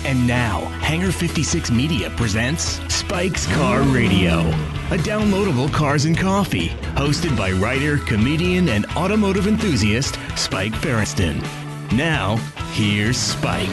And now, Hangar 56 Media presents Spike's Car Radio, a downloadable cars and coffee, hosted by writer, comedian, and automotive enthusiast Spike Ferriston. Now, here's Spike.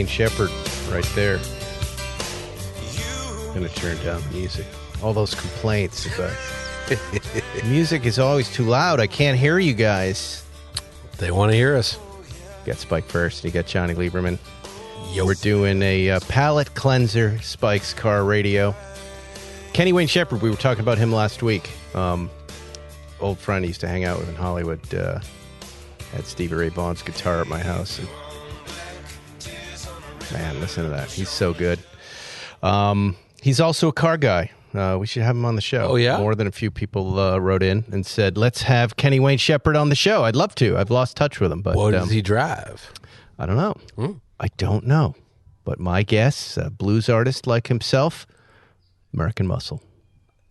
Shepherd right there. I'm gonna turn down the music. All those complaints about music is always too loud. I can't hear you guys. They want to hear us. You got Spike first. You got Jonny Lieberman. Yo. We're doing a palate cleanser, Spike's Car Radio. Kenny Wayne Shepherd, we were talking about him last week. Old friend I used to hang out with in Hollywood. Had Stevie Ray Vaughan's guitar at my house. Man, listen to that. He's so good. He's also a car guy. We should have him on the show. Oh, yeah? More than a few people wrote in and said, let's have Kenny Wayne Shepherd on the show. I'd love to. I've lost touch with him. But what does he drive? I don't know. I don't know. But my guess, a blues artist like himself, American Muscle.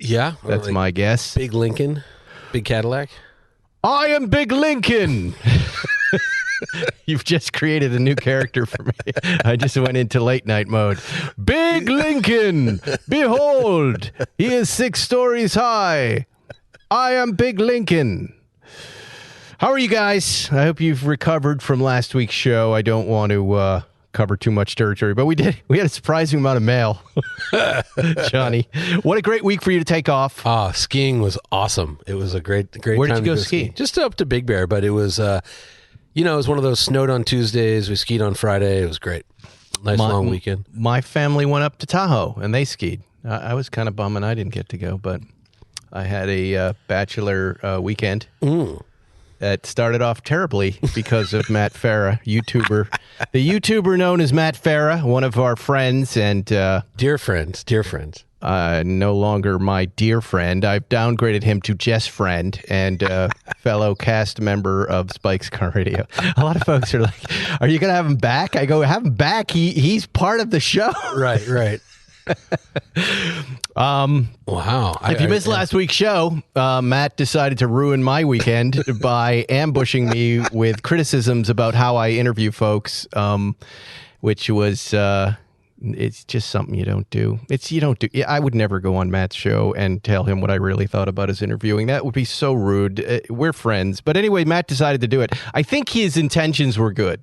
Yeah? That's like my guess. Big Lincoln? Big Cadillac? I am Big Lincoln! You've just created a new character for me. I just went into late night mode. Big Lincoln, behold, he is 6 stories high. I am Big Lincoln. How are you guys? I hope you've recovered from last week's show. I don't want to cover too much territory, but we did. We had a surprising amount of mail. Jonny, what a great week for you to take off. Skiing was awesome. It was a great Where time did you go to ski? Just up to Big Bear, but it was... it was one of those snowed on Tuesdays. We skied on Friday. It was great. Nice long weekend. My family went up to Tahoe, and they skied. I was kind of bumming I didn't get to go, but I had a bachelor weekend that started off terribly because of Matt Farah, YouTuber. The YouTuber known as Matt Farah, one of our friends. And Dear friends. No longer my dear friend. I've downgraded him to just friend and fellow cast member of Spike's Car Radio. A lot of folks are like, are you going to have him back? I go, have him back. He's part of the show. Right. Wow. If you missed last week's show, Matt decided to ruin my weekend by ambushing me with criticisms about how I interview folks, which was... it's just something you don't do. I would never go on Matt's show and tell him what I really thought about his interviewing. That would be so rude. We're friends. But anyway, Matt decided to do it. I think his intentions were good.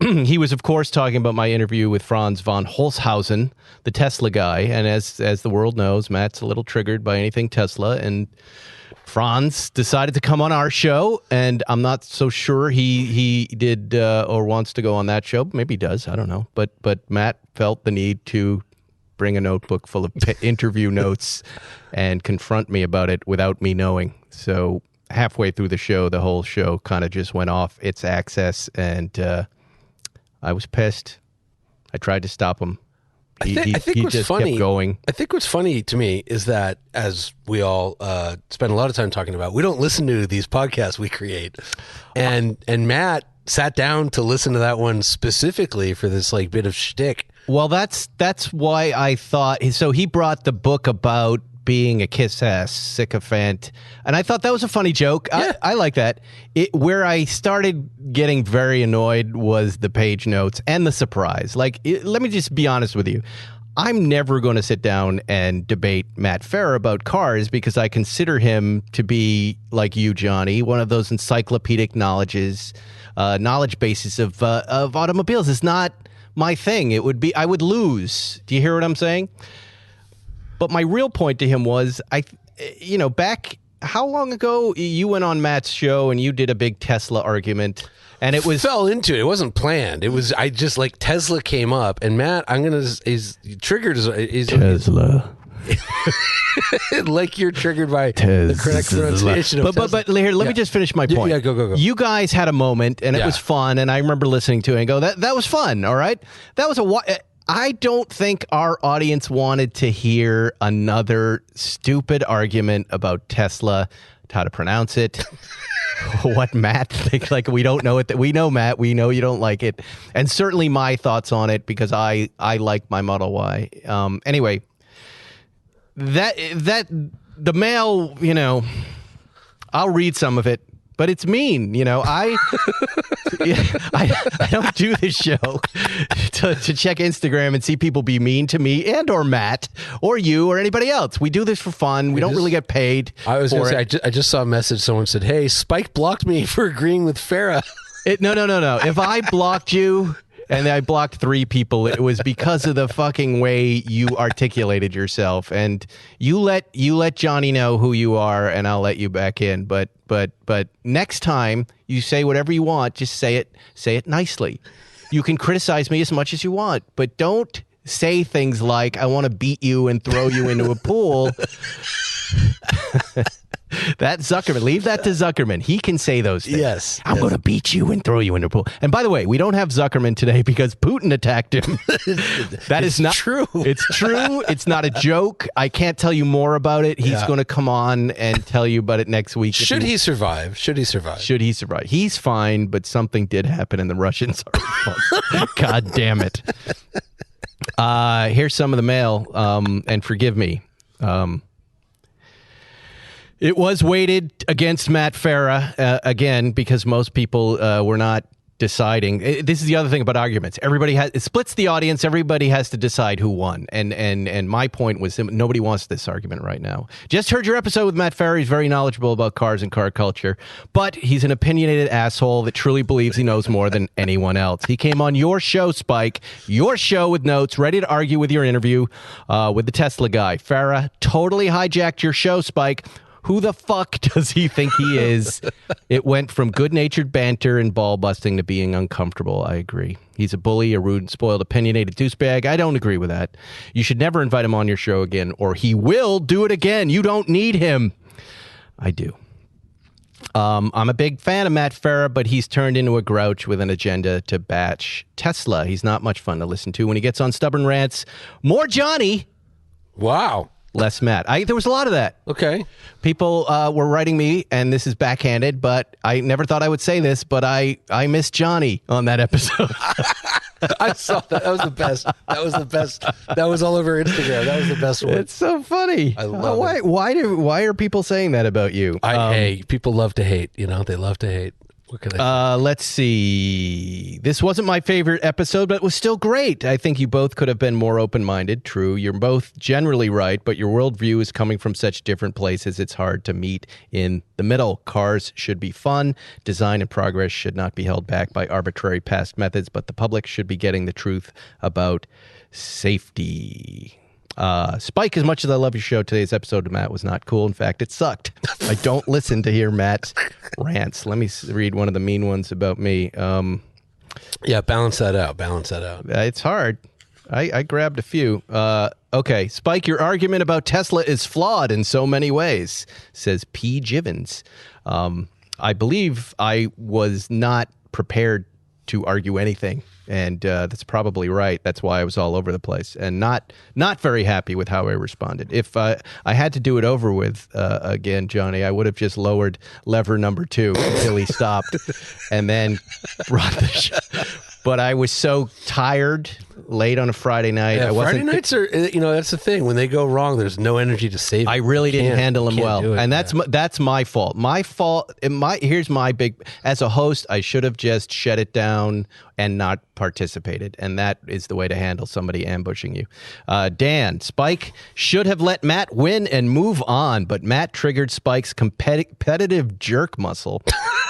He was, of course, talking about my interview with Franz von Holzhausen, the Tesla guy. And as the world knows, Matt's a little triggered by anything Tesla. And Franz decided to come on our show, and I'm not so sure he did or wants to go on that show. Maybe he does. I don't know. But Matt felt the need to bring a notebook full of interview notes and confront me about it without me knowing. So halfway through the show, the whole show kind of just went off its axis, and I was pissed. I tried to stop him. I think what's funny, kept going. I think what's funny to me is that, as we all spend a lot of time talking about, we don't listen to these podcasts we create. And Matt sat down to listen to that one specifically for this bit of shtick. Well, that's why I thought. So he brought the book about being a kiss-ass sycophant, and I thought that was a funny joke. Yeah. I like that. Where I started getting very annoyed was the page notes and the surprise. Let me just be honest with you. I'm never going to sit down and debate Matt Farah about cars because I consider him to be, like you, Jonny, one of those encyclopedic knowledge bases of automobiles. It's not my thing. I would lose. Do you hear what I'm saying? But my real point to him was, back how long ago you went on Matt's show and you did a big Tesla argument, and it was fell into it. It wasn't planned. It was Tesla came up, and Matt, is triggered. Is Tesla. like you're triggered by the correct pronunciation of But here, let me just finish my point. Yeah, go. You guys had a moment, and it was fun, and I remember listening to it and go, that was fun, all right? That was I don't think our audience wanted to hear another stupid argument about Tesla, how to pronounce it, what Matt thinks. Like, we don't know it. We know, Matt, we know you don't like it. And certainly my thoughts on it, because I like my Model Y. Anyway, that the mail, I'll read some of it. But it's mean, I don't do this show to check Instagram and see people be mean to me and or Matt or you or anybody else. We do this for fun. We don't really get paid. I was going to say, I just saw a message. Someone said, "Hey, Spike blocked me for agreeing with Farah." No. If I blocked you and I blocked 3 people, it was because of the fucking way you articulated yourself. And you let Jonny know who you are, and I'll let you back in. But next time you say whatever you want, just say it nicely. You can criticize me as much as you want, but don't say things like, "I want to beat you and throw you into a pool." That Zuckerman, leave that to Zuckerman. He can say those things. Yes. I'm going to beat you and throw you into a pool. And by the way, we don't have Zuckerman today because Putin attacked him. That is not true. It's true. It's not a joke. I can't tell you more about it. He's going to come on and tell you about it next week. Should he survive? Should he survive? He's fine, but something did happen and the Russians are God damn it. Here's some of the mail, and forgive me. It was weighted against Matt Farah, again, because most people were not deciding. This is the other thing about arguments. It splits the audience. Everybody has to decide who won. And my point was, nobody wants this argument right now. Just heard your episode with Matt Farah. He's very knowledgeable about cars and car culture, but he's an opinionated asshole that truly believes he knows more than anyone else. He came on your show, Spike, your show with notes, ready to argue with your interview with the Tesla guy. Farah totally hijacked your show, Spike. Who the fuck does he think he is? It went from good-natured banter and ball-busting to being uncomfortable. I agree. He's a bully, a rude and spoiled, opinionated douchebag. I don't agree with that. You should never invite him on your show again, or he will do it again. You don't need him. I do. I'm a big fan of Matt Farah, but he's turned into a grouch with an agenda to bash Tesla. He's not much fun to listen to when he gets on stubborn rants. More Jonny. Wow. Less Matt. There was a lot of that. Okay. People were writing me, and this is backhanded, but I never thought I would say this, but I missed Jonny on that episode. I saw that. That was the best. That was all over Instagram. That was the best one. It's so funny. I love it. Why are people saying that about you? Hey, people love to hate. They love to hate. What can I say? Let's see. This wasn't my favorite episode, but it was still great. I think you both could have been more open-minded. True, you're both generally right, but your worldview is coming from such different places, it's hard to meet in the middle. Cars should be fun. Design and progress should not be held back by arbitrary past methods, but the public should be getting the truth about safety. Spike, as much as I love your show, today's episode of Matt was not cool. In fact, it sucked. I don't listen to hear Matt's rants. Let me read one of the mean ones about me. Yeah, balance that out. It's hard. I grabbed a few. Okay, Spike, your argument about Tesla is flawed in so many ways, says P. Jivens. I believe I was not prepared to argue anything. And that's probably right. That's why I was all over the place and not very happy with how I responded. If I had to do it over with again, Jonny, I would have just lowered lever number 2 until he stopped and then brought the show. But I was so tired late on a Friday night. Yeah, Friday nights are, that's the thing. When they go wrong, there's no energy to save. I really didn't handle them well. And that's my fault. Here's my big, as a host, I should have just shut it down and not participated. And that is the way to handle somebody ambushing you. Dan, Spike should have let Matt win and move on, but Matt triggered Spike's competitive jerk muscle.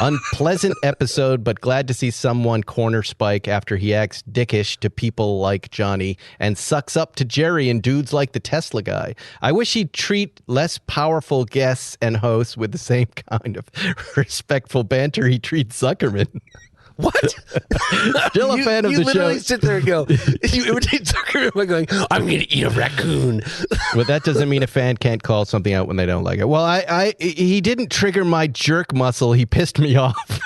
Unpleasant episode, but glad to see someone corner Spike after he acts dickish to people like Jonny and sucks up to Jerry and dudes like the Tesla guy. I wish he'd treat less powerful guests and hosts with the same kind of respectful banter he treats Zuckerman. What? Still a fan of the show. You literally sit there and go, you imitate Zuckerman by going, I'm going to eat a raccoon. But that doesn't mean a fan can't call something out when they don't like it. Well, he didn't trigger my jerk muscle. He pissed me off.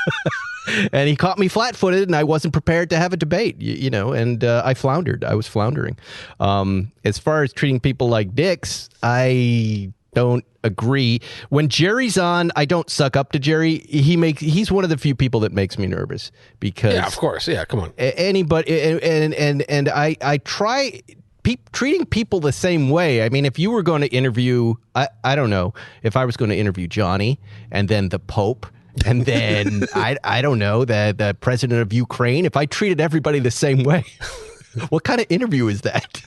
And he caught me flat-footed, and I wasn't prepared to have a debate, and I floundered. I was floundering. As far as treating people like dicks, I don't agree. When Jerry's on, I don't suck up to Jerry. He's one of the few people that makes me nervous because of course, come on. Anybody and I try treating people the same way. I mean, if you were going to interview, I don't know, if I was going to interview Jonny and then the Pope. And then, I don't know, the president of Ukraine, if I treated everybody the same way, what kind of interview is that?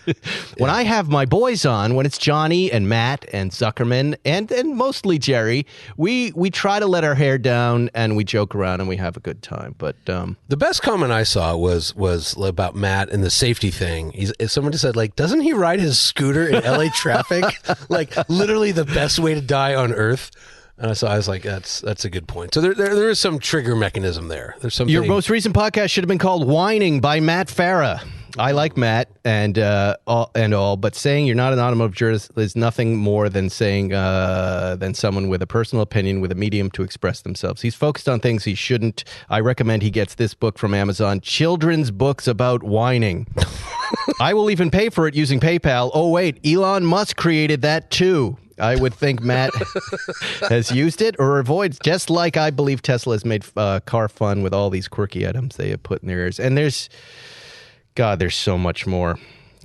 When I have my boys on, when it's Jonny and Matt and Zuckerman and mostly Jerry, we try to let our hair down and we joke around and we have a good time. But the best comment I saw was about Matt and the safety thing. Somebody said, like, doesn't he ride his scooter in LA traffic? Like, literally the best way to die on earth. And so I was like, that's a good point. So there is some trigger mechanism there. There's something. Your most recent podcast should have been called Whining by Matt Farah. I like Matt and all, but saying you're not an automotive journalist is nothing more than saying than someone with a personal opinion with a medium to express themselves. He's focused on things he shouldn't. I recommend he gets this book from Amazon, Children's Books About Whining. I will even pay for it using PayPal. Oh, wait, Elon Musk created that too. I would think Matt has used it or avoids, just like I believe Tesla has made car fun with all these quirky items they have put in their ears. And there's so much more.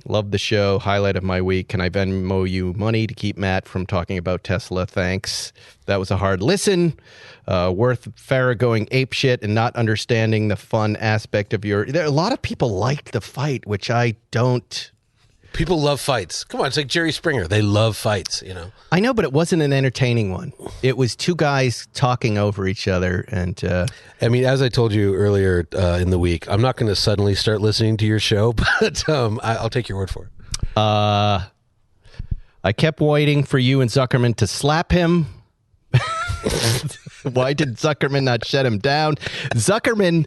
Love the show. Highlight of my week. Can I Venmo you money to keep Matt from talking about Tesla? Thanks. That was a hard listen. Worth Farah going apeshit and not understanding the fun aspect of a lot of people liked the fight, which I don't. People love fights. Come on, it's like Jerry Springer. They love fights, I know, but it wasn't an entertaining one. It was two guys talking over each other. And I mean, as I told you earlier in the week, I'm not going to suddenly start listening to your show, but I'll take your word for it. I kept waiting for you and Zuckerman to slap him. Why did Zuckerman not shut him down? Zuckerman,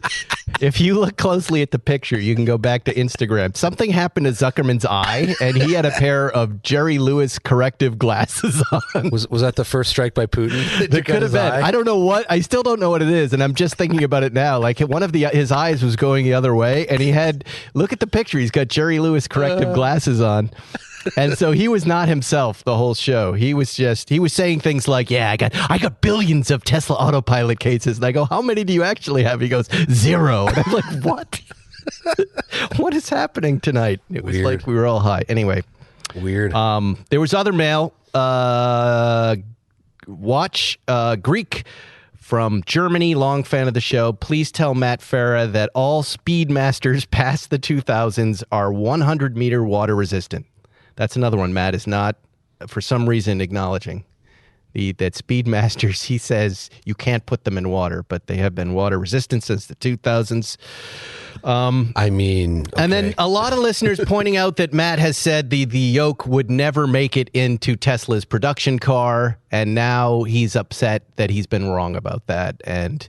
if you look closely at the picture, you can go back to Instagram. Something happened to Zuckerman's eye, and he had a pair of Jerry Lewis corrective glasses on. Was that the first strike by Putin? That could have been. I don't know what. I still don't know what it is, and I'm just thinking about it now. Like one of his eyes was going the other way, and he had. Look at the picture. He's got Jerry Lewis corrective glasses on. And so he was not himself the whole show. He was saying things like, yeah, I got billions of Tesla autopilot cases. And I go, how many do you actually have? He goes, 0. And I'm like, what? What is happening tonight? It was Weird. like we were all high. Anyway. Weird. There was other mail. Watch Greek from Germany, long fan of the show. Please tell Matt Farah that all Speedmasters past the 2000s are 100-meter water resistant. That's another one Matt is not, for some reason, acknowledging. That Speedmasters, he says you can't put them in water, but they have been water resistant since the 2000s. I mean... Okay. And then a lot of listeners pointing out that Matt has said the yoke would never make it into Tesla's production car, and now he's upset that he's been wrong about that. And,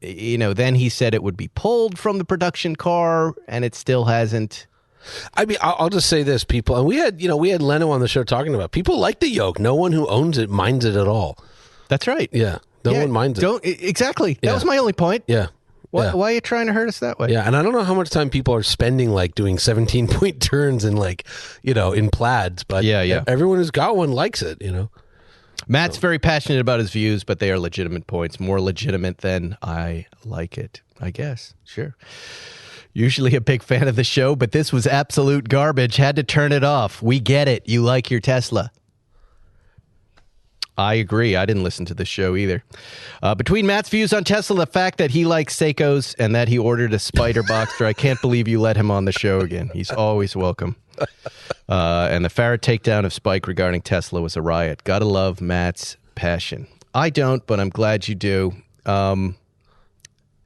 then he said it would be pulled from the production car, and it still hasn't. I mean, I'll just say this, people, and we had Leno on the show talking about people like the yoke. No one who owns it minds it at all. That's right. Yeah, no one minds it. Exactly. That was my only point. Yeah. Why are you trying to hurt us that way? Yeah, and I don't know how much time people are spending like doing 17-point turns and in plaids, but everyone who's got one likes it. Matt's very passionate about his views, but they are legitimate points, more legitimate than I like it. I guess. Sure. Usually a big fan of the show, but this was absolute garbage. Had to turn it off. We get it. You like your Tesla. I agree. I didn't listen to the show either. Between Matt's views on Tesla, the fact that he likes Seikos and that he ordered a Spider Boxster, I can't believe you let him on the show again. He's always welcome. And the Farah takedown of Spike regarding Tesla was a riot. Gotta love Matt's passion. I don't, but I'm glad you do.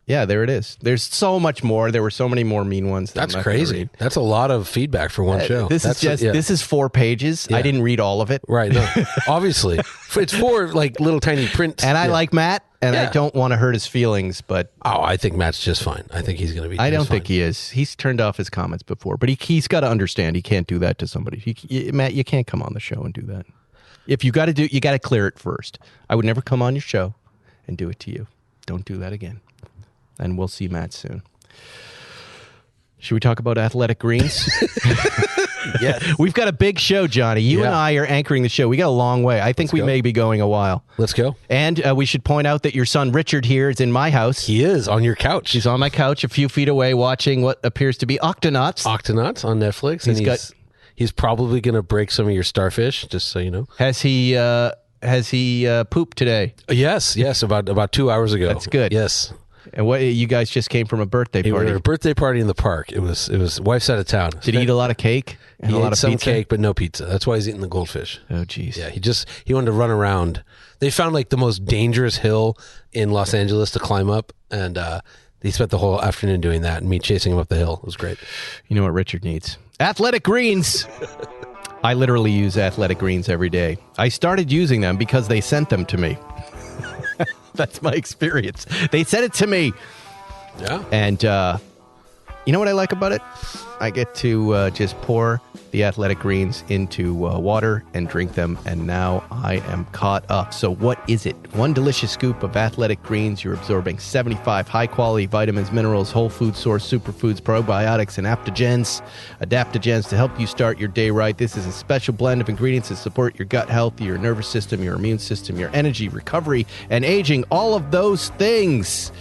Yeah, there it is. There's so much more. There were so many more mean ones. That's crazy. That's a lot of feedback for one show. This is 4 pages. Yeah. I didn't read all of it. Right. No. Obviously. It's 4 little tiny prints. And I like Matt, and Yeah. I don't want to hurt his feelings, but Oh, I think Matt's just fine. I think he's going to be. I don't just fine. think he is. He's turned off his comments before, but he's got to understand he can't do that to somebody. Matt, you can't come on the show and do that. If you got to do, you got to clear it first. I would never come on your show and do it to you. Don't do that again. And we'll see Matt soon. Should we talk about Athletic Greens? Yes. We've got a big show, Johnny. You and I are anchoring the show. We got a long way. I think we may be going a while. Let's go. And we should point out that your son Richard here is in my house. He is on your couch. He's on my couch a few feet away watching what appears to be Octonauts. Octonauts on Netflix. And he's probably going to break some of your starfish, just so you know. Has he pooped today? Yes, about 2 hours ago. That's good. Yes. And what, you guys just came from a birthday We were party. at a birthday party in the park. It was wife's out of town. Did he eat a lot of cake? And He a lot ate of some pizza? cake, but no pizza. That's why he's eating the goldfish. Oh, jeez. Yeah, he wanted to run around. They found like the most dangerous hill in Los Angeles to climb up, and he spent the whole afternoon doing that, and me chasing him up the hill. It was great. You know what Richard needs? Athletic Greens. I literally use Athletic Greens every day. I started using them because they sent them to me. That's my experience. They sent it to me. Yeah. And you know what I like about it? I get to just pour the Athletic Greens into water and drink them, and now I am caught up. So what is it? One delicious scoop of Athletic Greens. You're absorbing 75 high-quality vitamins, minerals, whole food source, superfoods, probiotics, and adaptogens to help you start your day right. This is a special blend of ingredients that support your gut health, your nervous system, your immune system, your energy, recovery, and aging. All of those things.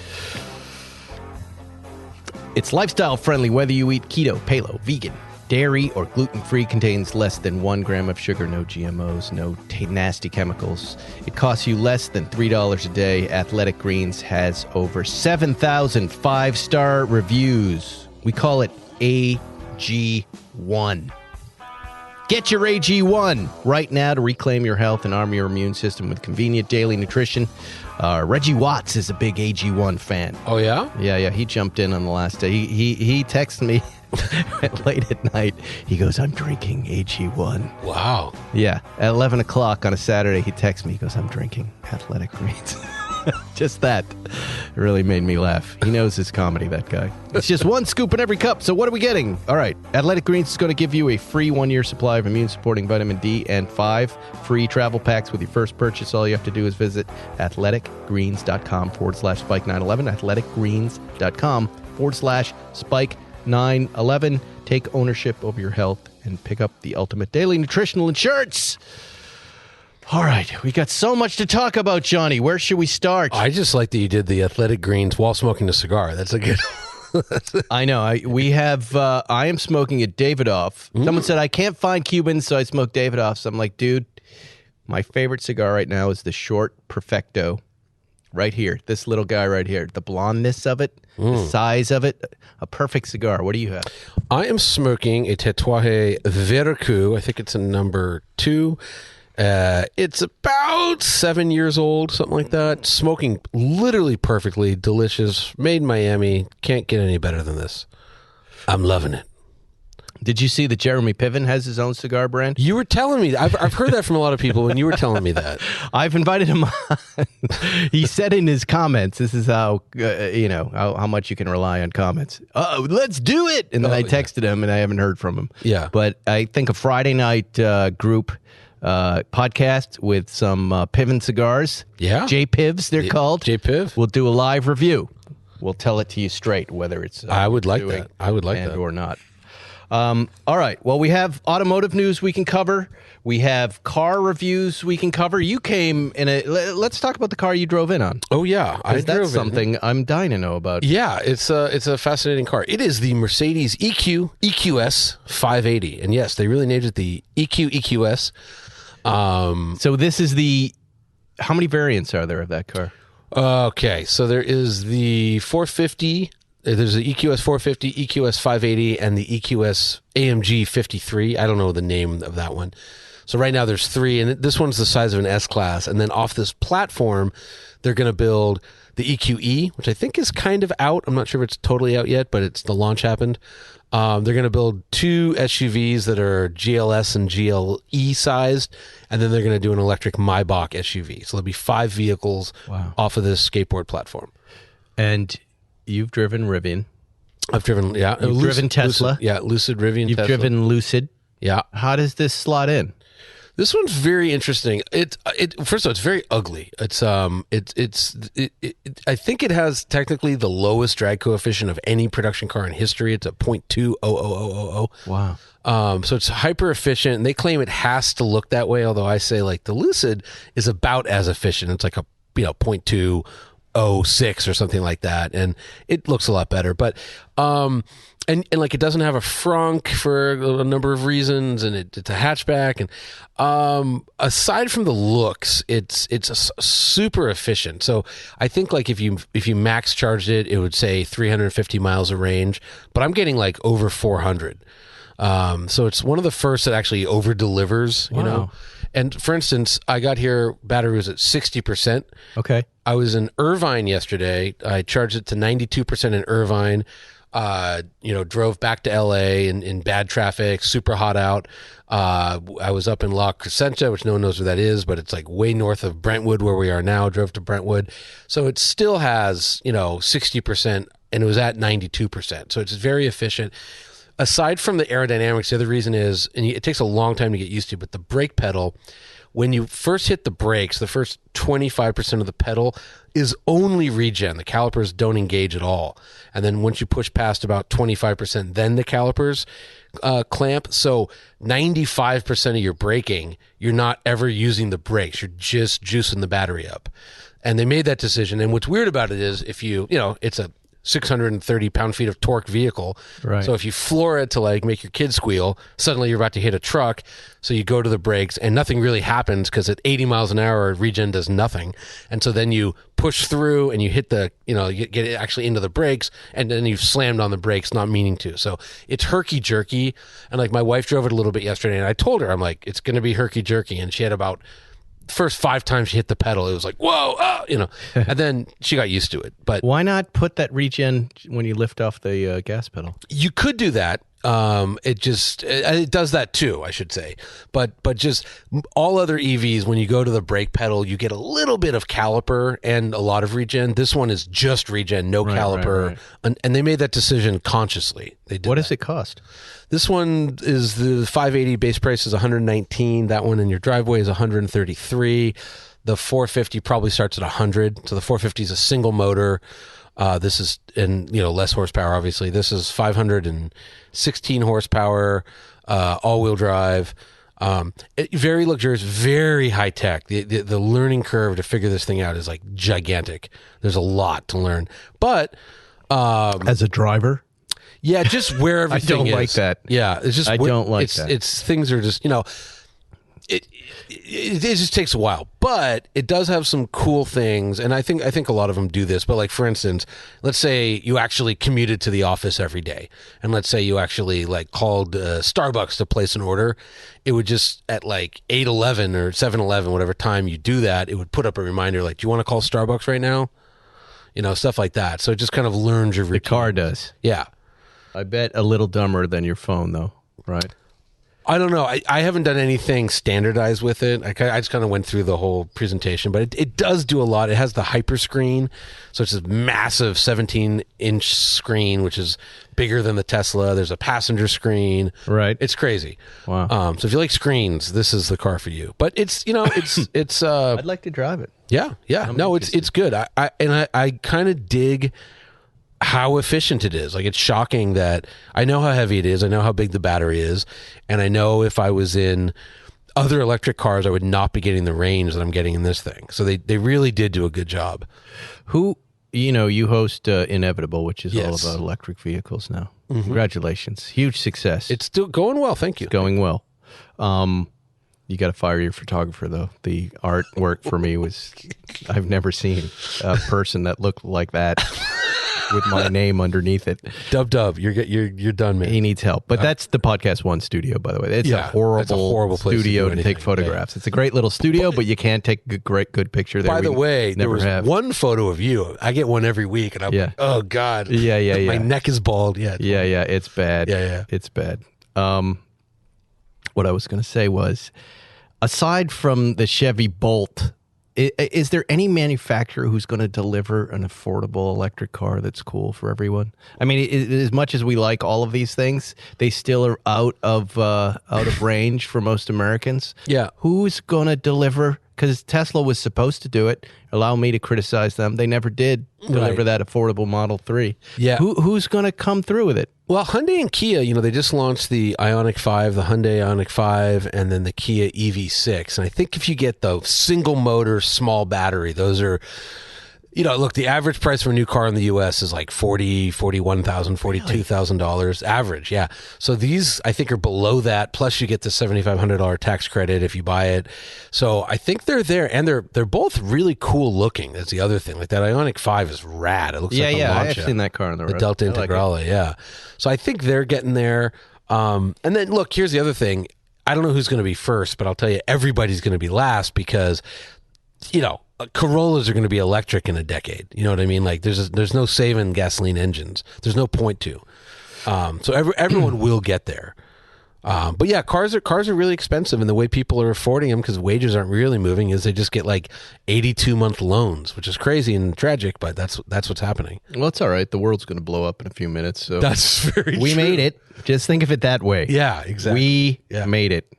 It's lifestyle friendly whether you eat keto, paleo, vegan, dairy, or gluten-free. Contains less than 1 gram of sugar, no GMOs, no nasty chemicals. It costs you less than $3 a day. Athletic Greens has over 7,000 5-star reviews. We call it AG1. Get your AG1 right now to reclaim your health and arm your immune system with convenient daily nutrition. Reggie Watts is a big AG1 fan. Oh yeah. Yeah. He jumped in on the last day. He texted me late at night. He goes, "I'm drinking AG1." Wow. Yeah. At 11 o'clock on a Saturday, he texts me. He goes, "I'm drinking Athletic Greens." Just that really made me laugh. He knows his comedy, that guy. It's just 1 scoop in every cup. So what are we getting? All right. Athletic Greens is going to give you a free 1-year supply of immune-supporting vitamin D and 5 free travel packs with your first purchase. All you have to do is visit athleticgreens.com/spike911. athleticgreens.com/spike911. Take ownership over your health and pick up the ultimate daily nutritional insurance. All right, we got so much to talk about, Johnny. Where should we start? I just like that you did the Athletic Greens while smoking a cigar. That's a good. I know. I am smoking a Davidoff. Someone said I can't find Cubans, so I smoke Davidoffs. I'm like, dude, my favorite cigar right now is the short Perfecto. Right here, this little guy right here. The blondness of it, the size of it, a perfect cigar. What do you have? I am smoking a Tatuaje Veracruz. I think it's a number 2. It's about 7 years old, something like that. Smoking literally perfectly, delicious, made in Miami. Can't get any better than this. I'm loving it. Did you see that Jeremy Piven has his own cigar brand? You were telling me. I've heard that from a lot of people, and you were telling me that. I've invited him on. He said in his comments, this is how, how much you can rely on comments. Let's do it. And then I texted him, and I haven't heard from him. Yeah. But I think a Friday night group podcast with some Piven cigars. Yeah. J-Pivs, they're called. J-Piv. We'll do a live review. We'll tell it to you straight, whether it's I would like that. I would like that. Or not. All right. Well, we have automotive news we can cover. We have car reviews we can cover. You came in let's talk about the car you drove in on. Oh yeah, I drove that's something I'm dying to know about. Yeah, it's a fascinating car. It is the Mercedes EQS 580, and yes, they really named it the EQS. So this is how many variants are there of that car? Okay, so there is the 450. There's the EQS 450, EQS 580, and the EQS AMG 53. I don't know the name of that one. So right now there's 3, and this one's the size of an S-Class. And then off this platform, they're going to build the EQE, which I think is kind of out. I'm not sure if it's totally out yet, but the launch happened. They're going to build 2 SUVs that are GLS and GLE sized, and then they're going to do an electric Maybach SUV. So there'll be 5 vehicles off of this skateboard platform. And you've driven Rivian. I've driven, yeah. You've driven Tesla. Lucid Rivian You've Tesla. driven Lucid. Yeah. How does this slot in? This one's very interesting. First of all, it's very ugly. I think it has technically the lowest drag coefficient of any production car in history. It's a 0.20000. Wow. So it's hyper efficient, and they claim it has to look that way. Although I say like the Lucid is about as efficient. It's like a 0.206 or something like that, and it looks a lot better. But and like it doesn't have a frunk for a number of reasons, and it's a hatchback. And aside from the looks, it's super efficient. So I think like if you max charged it, it would say 350 miles of range, but I'm getting like over 400. So it's one of the first that actually over delivers. You know. And for instance, I got here, battery was at 60%. Okay. I was in Irvine yesterday. I charged it to 92% in Irvine. Drove back to LA in bad traffic, super hot out. I was up in La Crescenta, which no one knows where that is, but it's like way north of Brentwood where we are now. Drove to Brentwood. So it still has, 60%, and it was at 92%. So it's very efficient. Aside from the aerodynamics, the other reason is, and it takes a long time to get used to, but the brake pedal, when you first hit the brakes, the first 25% of the pedal is only regen. The calipers don't engage at all. And then once you push past about 25%, then the calipers clamp. So 95% of your braking, you're not ever using the brakes. You're just juicing the battery up. And they made that decision. And what's weird about it is if it's a 630 pound-feet of torque vehicle. Right. So if you floor it to like make your kid squeal, suddenly you're about to hit a truck. So you go to the brakes and nothing really happens because at 80 miles an hour, regen does nothing. And so then you push through and you hit you get it actually into the brakes, and then you've slammed on the brakes, not meaning to. So it's herky-jerky. And like my wife drove it a little bit yesterday, and I told her, I'm like, it's going to be herky-jerky. And she had about first 5 times she hit the pedal, it was like, whoa, and then she got used to it. But why not put that regen when you lift off the gas pedal? You could do that. It does that too, I should say. But just all other EVs, when you go to the brake pedal, you get a little bit of caliper and a lot of regen. This one is just regen, no caliper. Right. And they made that decision consciously. They did. What does it cost? This one is the 580 base price is 119. That one in your driveway is 133. The 450 probably starts at 100. So the 450 is a single motor. This is less horsepower, obviously. This is 516 horsepower, all-wheel drive. Very luxurious, very high tech. The learning curve to figure this thing out is like gigantic. There's a lot to learn. But as a driver, yeah, just where everything I don't is. like that. Yeah, it's just I don't like that. It's things are just it just takes a while, but it does have some cool things, and I think a lot of them do this. But like for instance, let's say you actually commuted to the office every day, and let's say you actually like called Starbucks to place an order. It would just at like 8:11 or 7:11, whatever time you do that, it would put up a reminder like, "Do you want to call Starbucks right now?" Stuff like that. So it just kind of learns your routine. The car does. Yeah. I bet a little dumber than your phone, though, right? I don't know. I haven't done anything standardized with it. I just kind of went through the whole presentation, but it does do a lot. It has the hyper screen, so it's this massive 17-inch screen, which is bigger than the Tesla. There's a passenger screen. Right. It's crazy. Wow. So if you like screens, this is the car for you. But it's it's. I'd like to drive it. Yeah. No, it's good. I kind of dig how efficient it is. Like, it's shocking that I know how heavy it is. I know how big the battery is. And I know if I was in other electric cars, I would not be getting the range that I'm getting in this thing. So they really did do a good job. You host Inevitable, which is Yes. all about electric vehicles now. Mm-hmm. Congratulations. Huge success. It's still going well. Thank you. It's going well. You got to fire your photographer, though. The artwork for me was, I've never seen a person that looked like that. with my name underneath it. Dub, you're done, man. He needs help. But that's the Podcast One studio, by the way. It's a horrible studio to take photographs. It's a great little studio, but you can't take a good picture there. By the way, there was one photo of you. I get one every week, and I'm like, oh, God. Yeah. My neck is bald. Yeah. It's bad. Yeah. It's bad. What I was going to say was, aside from the Chevy Bolt, is there any manufacturer who's going to deliver an affordable electric car that's cool for everyone? I mean, as much as we like all of these things, they still are out of range for most Americans. Yeah. Who's going to deliver? Because Tesla was supposed to do it. Allow me to criticize them. They never did deliver that affordable Model 3. Yeah. Who's going to come through with it? Well, Hyundai and Kia, they just launched the Ioniq 5, the Hyundai Ioniq 5, and then the Kia EV6. And I think if you get the single motor, small battery, those are, look, the average price for a new car in the U.S. is like $41,000, $42,000 average. Yeah. So these, I think, are below that. Plus, you get the $7,500 tax credit if you buy it. So I think they're there, and they're both really cool looking. That's the other thing. Like that Ioniq 5 is rad. It looks like a Lancia. I've seen that car on the road. The Delta Integrale, yeah. So I think they're getting there. And then, look, here's the other thing. I don't know who's going to be first, but I'll tell you, everybody's going to be last because, Corollas are going to be electric in a decade. You know what I mean? Like there's no saving gasoline engines. There's no point to. So everyone will get there. But yeah, cars are really expensive, and the way people are affording them because wages aren't really moving is they just get like 82-month loans, which is crazy and tragic, but that's what's happening. Well, it's all right. The world's going to blow up in a few minutes. So that's very we true. Made it. Just think of it that way. Yeah, exactly. We made it.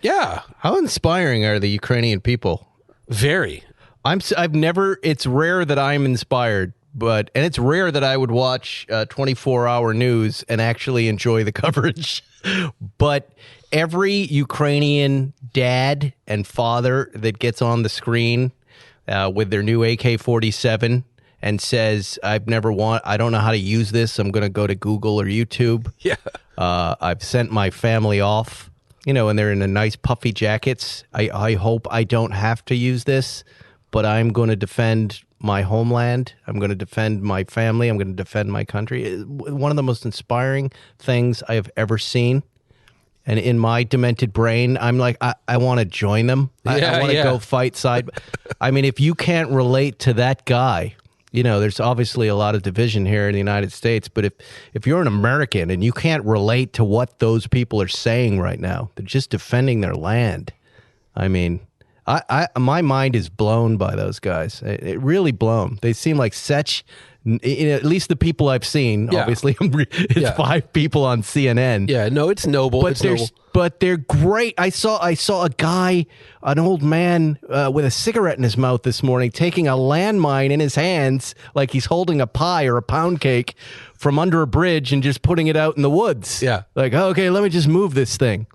Yeah. How inspiring are the Ukrainian people? Very. I've never. It's rare that I'm inspired, and it's rare that I would watch 24-hour news and actually enjoy the coverage. But every Ukrainian dad and father that gets on the screen with their new AK-47 and says, I don't know how to use this. I'm going to go to Google or YouTube. Yeah. I've sent my family off, and they're in the nice puffy jackets. I hope I don't have to use this, but I'm going to defend my homeland. I'm going to defend my family. I'm going to defend my country. One of the most inspiring things I have ever seen. And in my demented brain, I'm like, I want to join them. I want to go fight side. I mean, if you can't relate to that guy, there's obviously a lot of division here in the United States. But if you're an American and you can't relate to what those people are saying right now, they're just defending their land. I mean, my mind is blown by those guys. It really blown. They seem like such, at least the people I've seen. Yeah. Obviously, it's 5 people on CNN. Yeah, no, it's noble. But they're great. I saw a guy, an old man with a cigarette in his mouth this morning, taking a landmine in his hands like he's holding a pie or a pound cake from under a bridge and just putting it out in the woods. Yeah. Like, okay, let me just move this thing.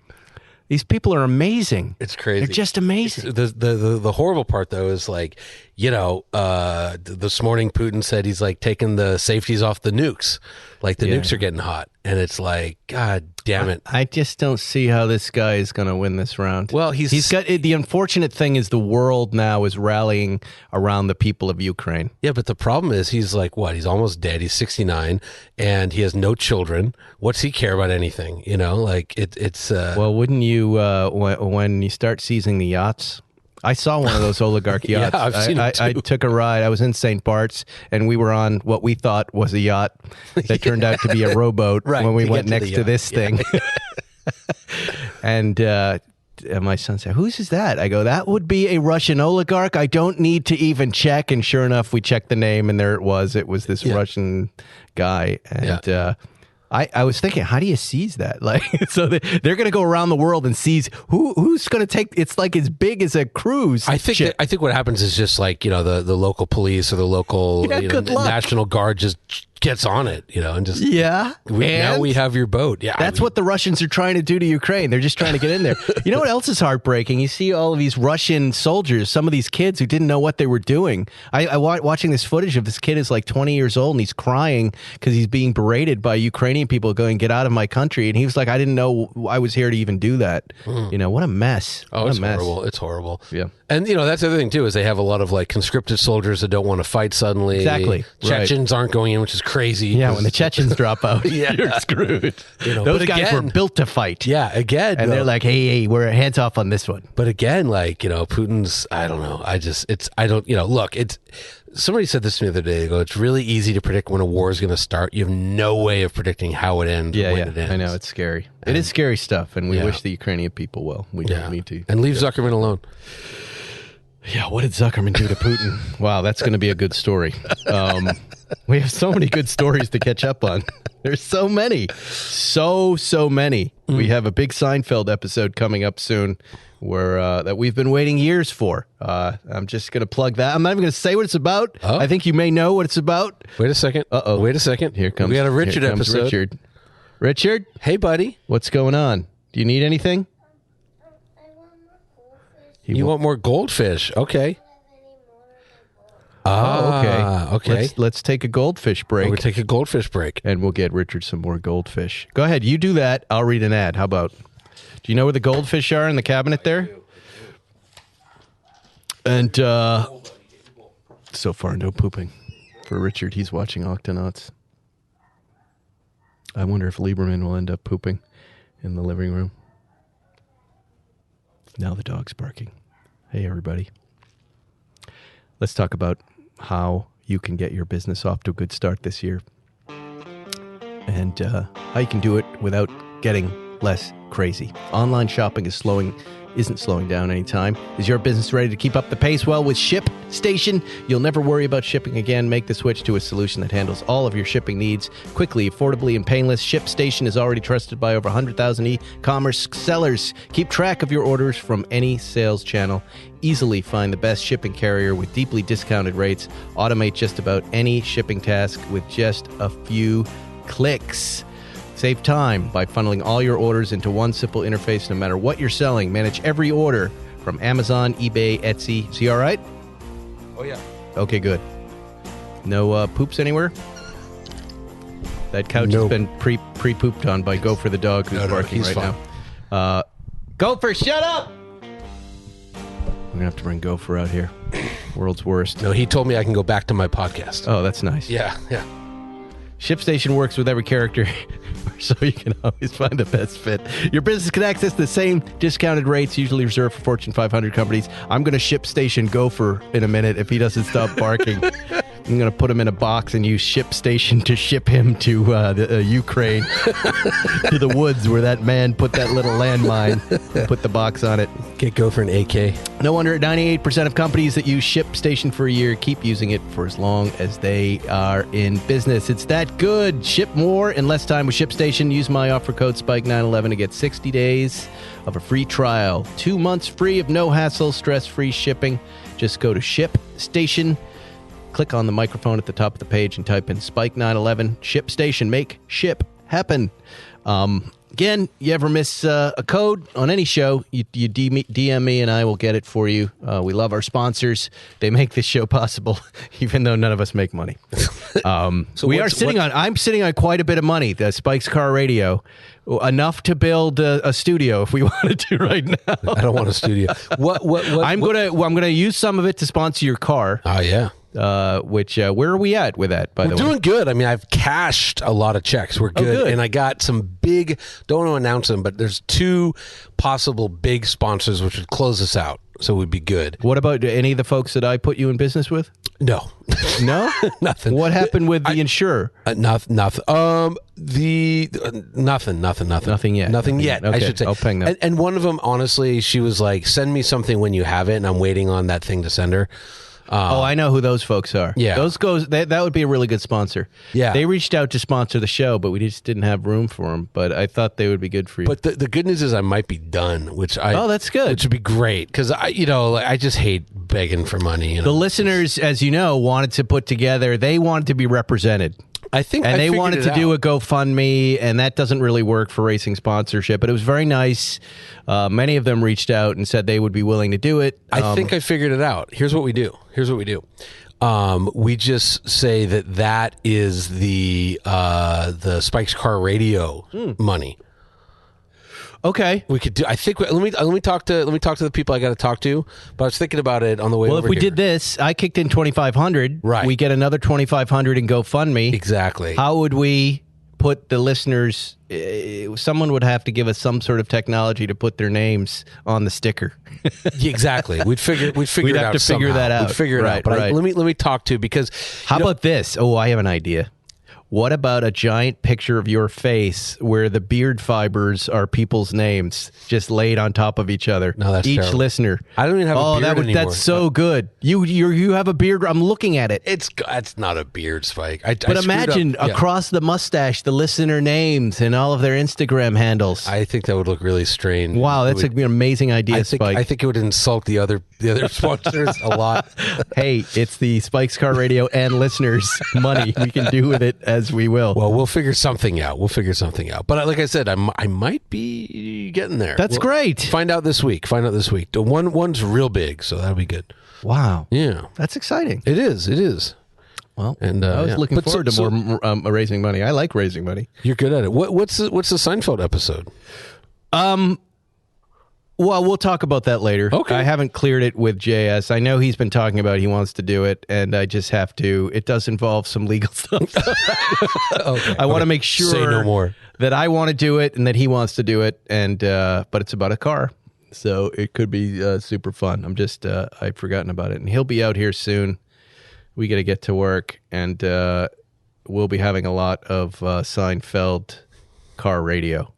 These people are amazing. It's crazy. They're just amazing. The horrible part, though, is like, this morning Putin said he's like taking the safeties off the nukes. Like the nukes are getting hot. And it's like, God damn it. I just don't see how this guy is going to win this round. Well, he's got the unfortunate thing is the world now is rallying around the people of Ukraine. Yeah, but the problem is he's like, what? He's almost dead. He's 69 and he has no children. What's he care about anything? Like it's. Well, wouldn't you when you start seizing the yachts? I saw one of those oligarch yachts. Yeah, I've seen it too. I took a ride. I was in St. Bart's, and we were on what we thought was a yacht that turned out to be a rowboat when we went next to this thing. And my son said, "Whose is that?" I go, "That would be a Russian oligarch. I don't need to even check." And sure enough, we checked the name, and there it was. It was this Russian guy. And I was thinking, how do you seize that? Like, so they're going to go around the world and seize who's going to take. It's like as big as a cruise. I think what happens is just like the local police or the local National Guard just gets on it, and just now we have your boat. Yeah, that's what the Russians are trying to do to Ukraine. They're just trying to get in there. You know what else is heartbreaking? You see all of these Russian soldiers, some of these kids who didn't know what they were doing. I watching this footage of this kid is like 20 years old and he's crying because he's being berated by Ukrainian people going, "Get out of my country!" And he was like, "I didn't know I was here to even do that." What a mess! Oh, it's horrible. It's horrible. Yeah. And, that's the other thing, too, is they have a lot of, like, conscripted soldiers that don't want to fight suddenly. Exactly. Chechens aren't going in, which is crazy. Yeah, when the Chechens drop out, Yeah. you're screwed. Those guys were built to fight. Yeah, again. And they're like, hey, we're hands off on this one. But again, like, Putin's, I don't know. Look, somebody said this to me the other day. They go, it's really easy to predict when a war is going to start. You have no way of predicting how it ends or when it ends. I know, it's scary. It is scary stuff, and we wish the Ukrainian people well. We don't need to. And leave Zuckerman alone. Yeah, what did Zuckerman do to Putin? Wow, that's going to be a good story. We have so many good stories to catch up on. There's so many. So many. We have a big Seinfeld episode coming up soon where that we've been waiting years for. I'm just going to plug that. I'm not even going to say what it's about. I think you may know what it's about. Wait a second. Uh-oh. Wait a second. Here comes. We got a Richard episode. Richard? Hey, buddy. What's going on? Do you need anything? You want more goldfish? Okay. Okay. Let's take a goldfish break. We'll take a goldfish break. And we'll get Richard some more goldfish. Go ahead. You do that. I'll read an ad. How about? Do you know where the goldfish are in the cabinet there? And so far, no pooping for Richard. He's watching Octonauts. I wonder if Lieberman will end up pooping in the living room. Now the dog's barking. Hey, everybody. Let's talk about how you can get your business off to a good start this year. And how you can do it without getting less crazy. Online shopping isn't slowing down anytime. Is your business ready to keep up the pace? Well, with ShipStation, you'll never worry about shipping again. Make the switch to a solution that handles all of your shipping needs quickly, affordably, and painless. ShipStation is already trusted by over 100,000 e-commerce sellers. Keep track of your orders from any sales channel. Easily find the best shipping carrier with deeply discounted rates. Automate just about any shipping task with just a few clicks. Save time by funneling all your orders into one simple interface no matter what you're selling. Manage every order from Amazon, eBay, Etsy. Is he all right? Oh, yeah. Okay, good. No poops anywhere? That couch has been pre-pooped on by Gopher the dog who's barking right fine. now. Gopher, shut up! We're going to have to bring Gopher out here. World's worst. No, he told me I can go back to my podcast. Oh, that's nice. Yeah. ShipStation works with every character, so you can always find the best fit. Your business can access the same discounted rates usually reserved for Fortune 500 companies. I'm going to ShipStation Gopher in a minute if he doesn't stop barking. I'm going to put him in a box and use ShipStation to ship him to the Ukraine, to the woods where that man put that little landmine, put the box on it. Get Gopher an AK. No wonder 98% of companies that use ShipStation for a year keep using it for as long as they are in business. It's that good. Ship more in less time with ShipStation. Use my offer code SPIKE911 to get 60 days of a free trial. 2 months free of no hassle, stress-free shipping. Just go to ShipStation. Click on the microphone at the top of the page and type in SPIKE911. ShipStation. Make ship happen. Again, you ever miss a code on any show, you DM me and I will get it for you. We love our sponsors. They make this show possible, even though none of us make money. I'm sitting on quite a bit of money, the Spike's Car Radio, enough to build a studio if we wanted to right now. I don't want a studio. I'm gonna use some of it to sponsor your car. Oh, yeah. Where are we at with that, by the way? We're doing good. I mean, I've cashed a lot of checks. We're good. Good. And I got some big, don't want to announce them, but there's 2 possible big sponsors which would close us out. So we'd be good. What about any of the folks that I put you in business with? No. No? Nothing. What happened with the insurer? Nothing. Nothing yet. Nothing yet, Okay. I should say. I'll ping them. And one of them, honestly, she was like, send me something when you have it, and I'm waiting on that thing to send her. I know who those folks are. Yeah. That would be a really good sponsor. Yeah. They reached out to sponsor the show, but we just didn't have room for them. But I thought they would be good for you. But the good news is I might be done, that's good. Which would be great, because I just hate begging for money. The listeners, as you know, wanted to put together, they wanted to be represented. They wanted to do a GoFundMe, and that doesn't really work for racing sponsorship. But it was very nice. Many of them reached out and said they would be willing to do it. I think I figured it out. Here's what we do. We just say that is the Spike's Car Radio money. Okay. We could do. I think. Let me talk to the people I got to talk to. But I was thinking about it on the way. Well, over if we here. did this, I kicked in 2,500. Right. We get another 2,500 in GoFundMe. Exactly. How would we put the listeners? Someone would have to give us some sort of technology to put their names on the sticker. Exactly. We'd figure. We'd We'd it have out to figure somehow. that out. We'd figure it Right, out. But right. let me talk to because. How about this? Oh, I have an idea. What about a giant picture of your face where the beard fibers are people's names just laid on top of each other? No, that's each terrible. listener. I don't even have a beard anymore. That's so good. You have a beard. I'm looking at it. That's not a beard, Spike. But imagine across the mustache the listener names and all of their Instagram handles. I think that would look really strange. Wow, that's an amazing idea, Spike. I think it would insult the other sponsors a lot. Hey, it's the Spike's Car Radio and listeners' money. We can do with it as we will. Well, we'll figure something out. But like I said, I might be getting there. That's great. Find out this week. The one's real big, so that'll be good. Wow. Yeah, That's exciting. it is. Well, And I was looking But forward to more raising money. I like raising money. You're good at it. What's the Seinfeld episode? Well, we'll talk about that later. Okay. I haven't cleared it with JS. I know he's been talking about he wants to do it, and I just have to. It does involve some legal stuff. Okay. I want to make sure Say no more. that I want to do it and that he wants to do it, and but it's about a car, so it could be super fun. I'd forgotten about it, and he'll be out here soon. We got to get to work, and we'll be having a lot of Seinfeld car radio.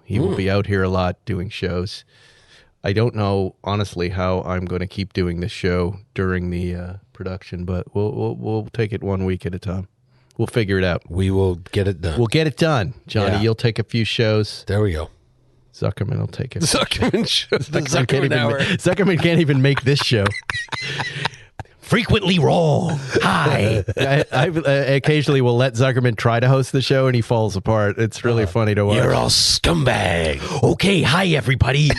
He will be out here a lot doing shows. I don't know, honestly, how I'm going to keep doing this show during the production, but we'll take it 1 week at a time. We'll figure it out. We will get it done. We'll get it done. Johnny, Yeah. you'll take a few shows. There we go. Zuckerman will take it. Zuckerman show. The Zuckerman hour. Zuckerman can't even make this show. Frequently wrong. Hi. I occasionally will let Zuckerman try to host the show and he falls apart. It's really funny to watch. You're all scumbag. Okay, hi everybody.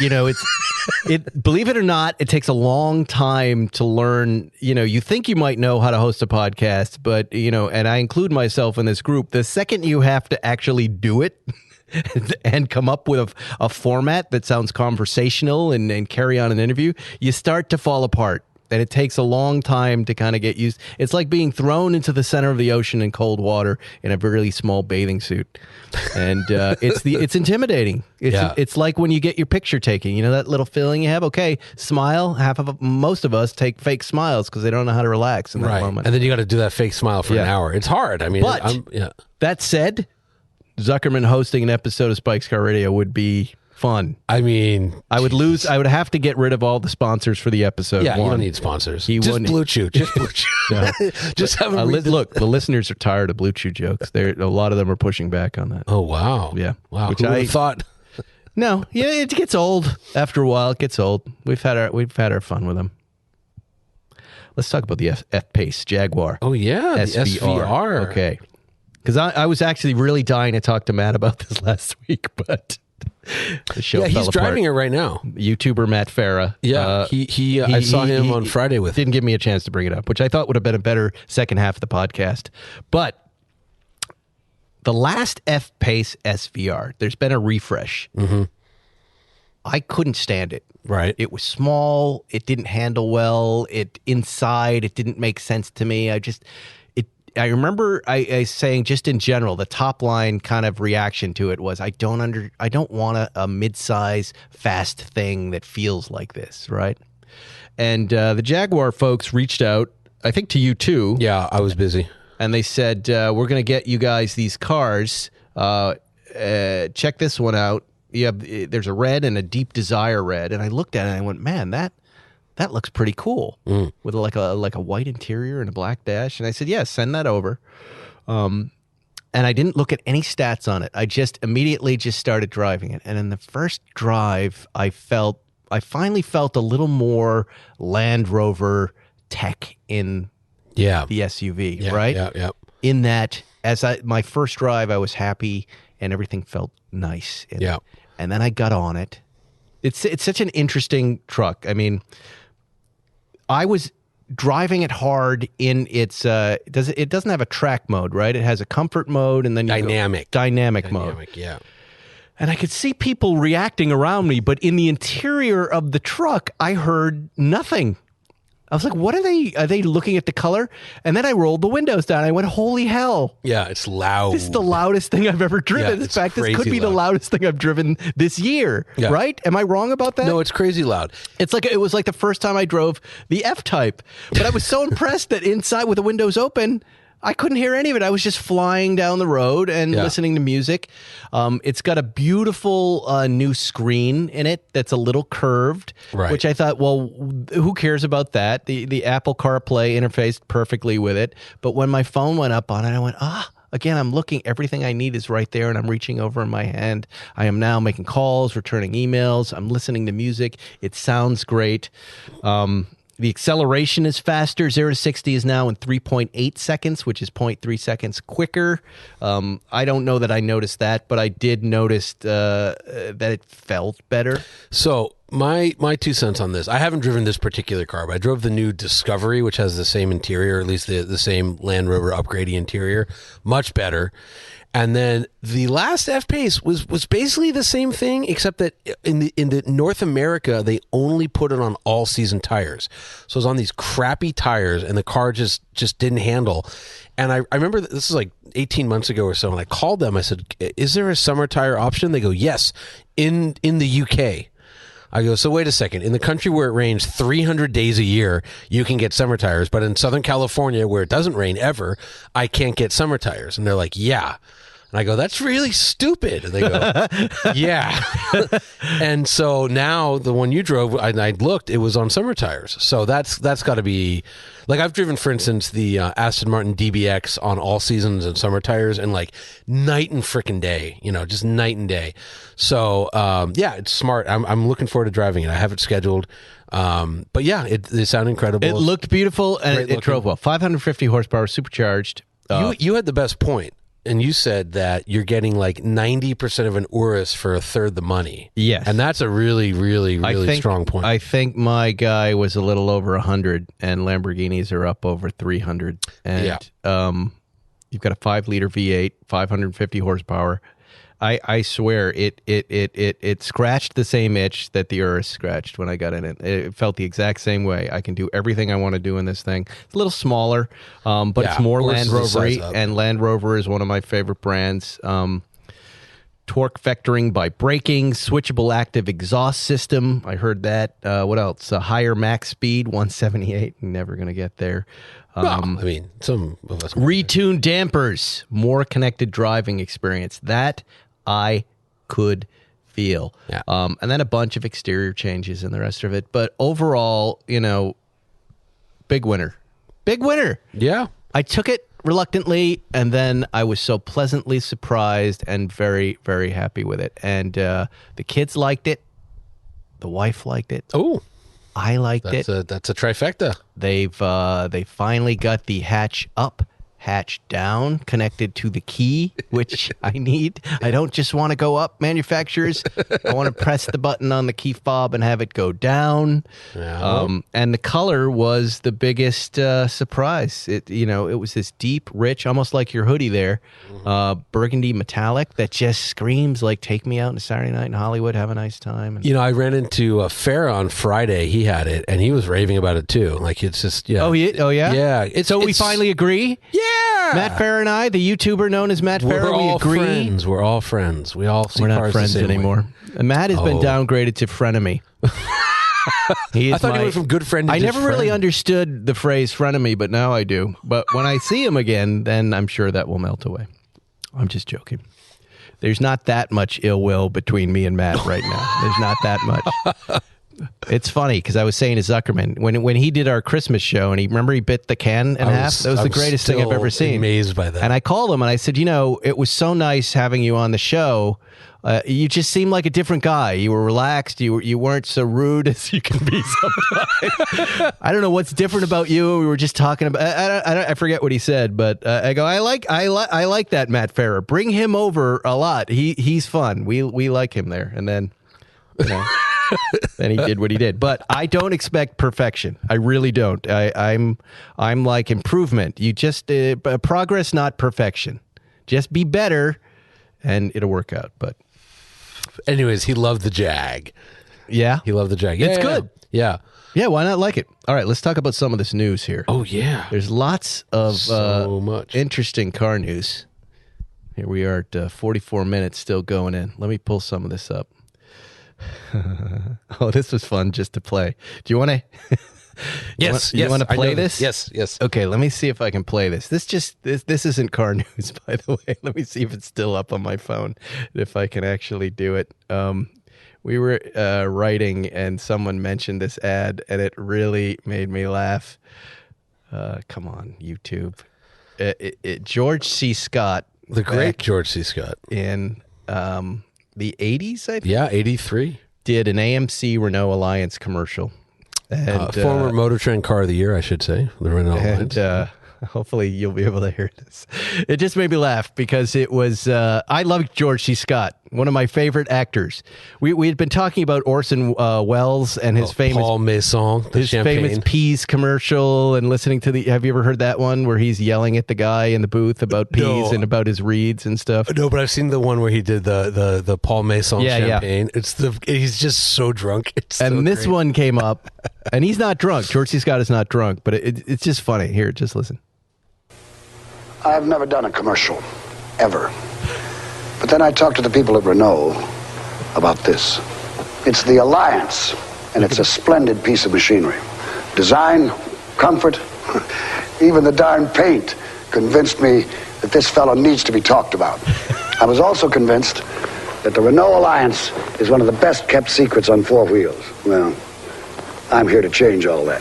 Believe it or not, it takes a long time to learn. You think you might know how to host a podcast, but and I include myself in this group. The second you have to actually do it and come up with a format that sounds conversational and carry on an interview, you start to fall apart. And it takes a long time to kind of get used. It's like being thrown into the center of the ocean in cold water in a really small bathing suit, and it's intimidating. It's like when you get your picture taken. That little feeling you have. Okay, smile. Most of us take fake smiles because they don't know how to relax in that moment. And then you got to do that fake smile for an hour. It's hard. I mean, that said, Zuckerman hosting an episode of Spike's Car Radio would be fun. I mean, I would have to get rid of all the sponsors for the episode. Yeah, you don't need sponsors. Just Blue Chew. Just Blue Chew. Just have them look, the listeners are tired of Blue Chew jokes. A lot of them are pushing back on that. Oh, wow. Yeah. Wow. Which Who would have thought? No, it gets old. After a while, it gets old. We've had our fun with them. Let's talk about the F-Pace Jaguar. Oh, yeah. SVR. The SVR. Okay. Because I was actually really dying to talk to Matt about this last week, but the show fell he's apart. driving it right now. YouTuber Matt Farah. Yeah, I saw him on Friday with didn't give me a chance to bring it up, which I thought would have been a better second half of the podcast. But the last F-Pace SVR, there's been a refresh. Mm-hmm. I couldn't stand it. Right. It was small. It didn't handle well. It didn't make sense to me. I remember I saying just in general, the top line kind of reaction to it was, I don't want a mid-size fast thing that feels like this, right? And the Jaguar folks reached out, I think to you too. Yeah, I was busy. And they said, we're going to get you guys these cars. Check this one out. There's a red and a deep desire red. And I looked at it and I went, man, that looks pretty cool with like a white interior and a black dash. And I said, yeah, send that over. And I didn't look at any stats on it. I just immediately started driving it. And in the first drive, I finally felt a little more Land Rover tech in the SUV, right? Yeah. In that, my first drive, I was happy and everything felt nice. And then I got on it. It's such an interesting truck. I mean, I was driving it hard in its it doesn't have a track mode, right? It has a comfort mode and then dynamic mode. Yeah. And I could see people reacting around me, but in the interior of the truck, I heard nothing. I was like, what are they looking at the color? And then I rolled the windows down. I went, holy hell. Yeah, it's loud. This is the loudest thing I've ever driven. Yeah, In fact, this could be the loudest thing I've driven this year, right? Am I wrong about that? No, it's crazy loud. It was like the first time I drove the F-Type. But I was so impressed that inside with the windows open, I couldn't hear any of it. I was just flying down the road and listening to music. It's got a beautiful new screen in it that's a little curved, which I thought, well, who cares about that? The Apple CarPlay interfaced perfectly with it. But when my phone went up on it, I went, again, I'm looking. Everything I need is right there, and I'm reaching over in my hand. I am now making calls, returning emails. I'm listening to music. It sounds great. The acceleration is faster. 0 to 60 is now in 3.8 seconds, which is 0.3 seconds quicker. I don't know that I noticed that, but I did notice that it felt better. So my 2 cents on this, I haven't driven this particular car, but I drove the new Discovery, which has the same interior, at least the same Land Rover upgraded interior, much better. And then the last F-Pace was basically the same thing, except that in the North America, they only put it on all-season tires. So it was on these crappy tires, and the car just didn't handle. And I remember this is like 18 months ago or so, and I called them. I said, is there a summer tire option? They go, yes, in the UK. I go, so wait a second. In the country where it rains 300 days a year, you can get summer tires. But in Southern California, where it doesn't rain ever, I can't get summer tires. And they're like, yeah. And I go, that's really stupid. And they go, yeah. And so now the one you drove, I looked, it was on summer tires. So that's got to be, like I've driven, for instance, the Aston Martin DBX on all seasons and summer tires, and like night and frickin' day, just night and day. So it's smart. I'm looking forward to driving it. I have it scheduled. But yeah, it sounded incredible. It looked beautiful, and it drove well. 550 horsepower, supercharged. You had the best point. And you said that you're getting like 90% of an Urus for a third the money. Yes. And that's a really, really, really strong point. I think my guy was a little over 100, and Lamborghinis are up over 300. And you've got a 5-liter V8, 550 horsepower. I swear it scratched the same itch that the Urus scratched when I got in it. It felt the exact same way. I can do everything I want to do in this thing. It's a little smaller, but it's more Land Rover-y, and Land Rover is one of my favorite brands. Torque vectoring by braking, switchable active exhaust system. I heard that. What else? A higher max speed, 178. Never going to get there. Some of us. Retuned dampers, more connected driving experience. That I could feel. Yeah. And then a bunch of exterior changes and the rest of it. But overall, big winner. Big winner. Yeah. I took it reluctantly, and then I was so pleasantly surprised and very, very happy with it. And the kids liked it. The wife liked it. Oh. I liked it. That's a trifecta. They finally got the hatch up, hatch down, connected to the key, which I need. I don't just want to go up, manufacturers. I want to press the button on the key fob and have it go down. Yeah. And the color was the biggest surprise. It was this deep, rich, almost like your hoodie there, burgundy metallic that just screams like, take me out on a Saturday night in Hollywood, have a nice time. And, I ran into Farrah on Friday. He had it, and he was raving about it too. Like, it's just, yeah. Oh yeah? Yeah. So we finally agree? Yeah. Matt Farrah and I, the YouTuber known as Matt Farrah, we agree. Friends. We're all friends. We all see We're not cars friends the same anymore. way. Matt has been downgraded to frenemy. I thought he went from good friend to I just never really friend. understood the phrase frenemy, but now I do. But when I see him again, then I'm sure that will melt away. I'm just joking. There's not that much ill will between me and Matt right now. There's not that much. It's funny because I was saying to Zuckerman when he did our Christmas show, and he bit the can in half. That was the greatest thing I've ever seen. Amazed by that. And I called him and I said, it was so nice having you on the show. You just seemed like a different guy. You were relaxed. You weren't so rude as you can be sometimes. I don't know what's different about you. We were just talking about. I forget what he said, but I go. I like that Matt Farrah. Bring him over a lot. He's fun. We like him there. And then, then he did what he did. But I don't expect perfection. I really don't. I'm like improvement. You just progress, not perfection. Just be better, and it'll work out. But Anyways, he loved the Jag. Yeah? He loved the Jag. It's good. Yeah. Yeah, why not like it? All right, let's talk about some of this news here. Oh, yeah. There's lots of So much. interesting car news. Here we are at 44 minutes still going in. Let me pull some of this up. Oh, this was fun just to play. Do you want to? Yes. You want to play this? Yes. Okay, let me see if I can play this. This isn't car news, by the way. Let me see if it's still up on my phone, if I can actually do it. We were writing, and someone mentioned this ad, and it really made me laugh. Come on, YouTube. George C. Scott. The great George C. Scott. In the 80s, I think? Yeah, 83. Did an AMC Renault Alliance commercial. And, former Motor Trend Car of the Year, I should say. The Renault Alliance. And hopefully you'll be able to hear this. It just made me laugh because it was, I love George C. Scott, one of my favorite actors. We had been talking about Orson Welles and his famous Paul Masson, the champagne. famous peas commercial, and listening to have you ever heard that one where he's yelling at the guy in the booth about peas and about his reeds and stuff? No, but I've seen the one where he did the Paul Masson champagne. Yeah. He's just so drunk. And this one came up, and he's not drunk. George C. Scott is not drunk, but it's just funny. Here, just listen. I've never done a commercial, ever. But then I talked to the people at Renault about this. It's the Alliance, and it's a splendid piece of machinery. Design, comfort, even the darn paint convinced me that this fellow needs to be talked about. I was also convinced that the Renault Alliance is one of the best kept secrets on four wheels. Well, I'm here to change all that.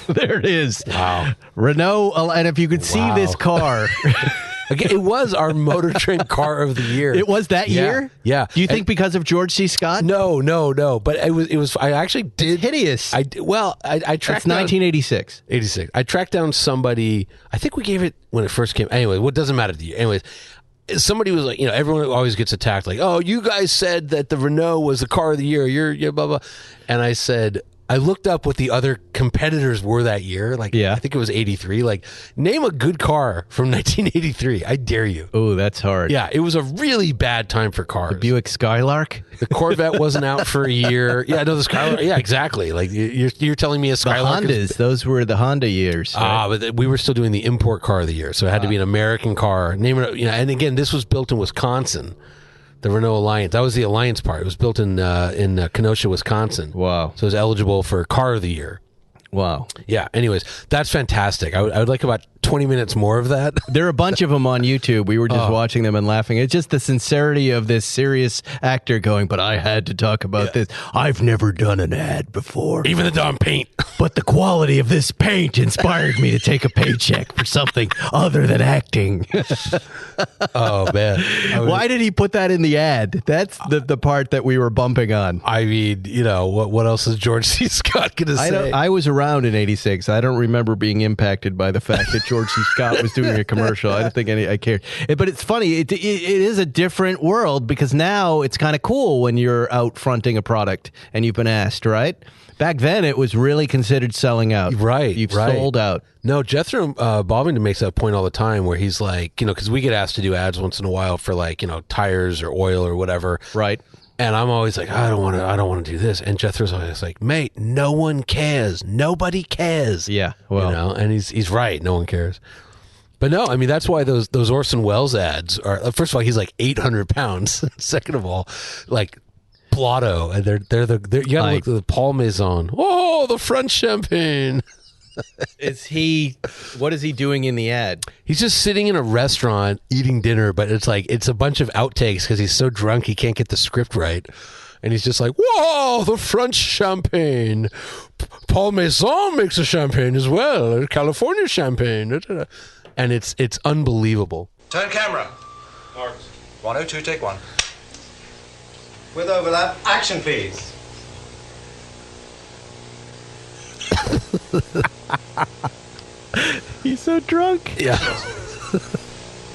There it is. Wow. Renault, and if you could see this car. Again, it was our Motor Trend Car of the Year. It was that year? Yeah. Do you think because of George C. Scott? No. But it was. I actually did. It's hideous. I tracked. That's 1986. 86. I tracked down somebody. I think we gave it when it first came. Anyway, what doesn't matter to you. Anyways, somebody was like, everyone always gets attacked. Like, oh, you guys said that the Renault was the car of the year. You're blah blah. And I said, I looked up what the other competitors were that year. Like, I think it was 83. Like, name a good car from 1983. I dare you. Oh, that's hard. Yeah, it was a really bad time for cars. The Buick Skylark? The Corvette wasn't out for a year. Yeah, no, the Skylark. Yeah, exactly. Like, you're telling me a Skylark. The Hondas, those were the Honda years. Right? But we were still doing the import car of the year. So it had to be an American car. Name it, and again, this was built in Wisconsin. The Renault Alliance. That was the Alliance part. It was built in Kenosha, Wisconsin. Wow. So it was eligible for Car of the Year. Wow. Yeah. Anyways, that's fantastic. I would like about 20 minutes more of that. There are a bunch of them on YouTube. We were just watching them and laughing. It's just the sincerity of this serious actor going, but I had to talk about this. I've never done an ad before. Even the darn paint. But the quality of this paint inspired me to take a paycheck for something other than acting. Oh, man. Why did he put that in the ad? That's the part that we were bumping on. I mean, what else is George C. Scott going to say? I was around in 86. I don't remember being impacted by the fact that George C. Scott was doing a commercial. I don't think I cared. But it's funny. It is a different world because now it's kind of cool when you're out fronting a product and you've been asked, right? Back then, it was really considered selling out. Right. You've sold out. No, Jethro Bobbington makes that point all the time where he's like, because we get asked to do ads once in a while for like, tires or oil or whatever. Right. And I'm always like, I don't want to do this. And Jethro's always like, mate, no one cares. Nobody cares. Yeah. Well, and he's right. No one cares. But no, I mean, that's why those Orson Welles ads are, first of all, he's like 800 pounds. Second of all, like, blotto, and they're you gotta look at the Paul Maison. Oh, the French champagne. What is he doing in the ad? He's just sitting in a restaurant eating dinner, but it's a bunch of outtakes because he's so drunk he can't get the script right. And he's just like, whoa, the French champagne. Paul Maison makes a champagne as well, California champagne. And it's unbelievable. Turn camera. Mark. 102, take one. With overlap, action please. He's so drunk. Yeah.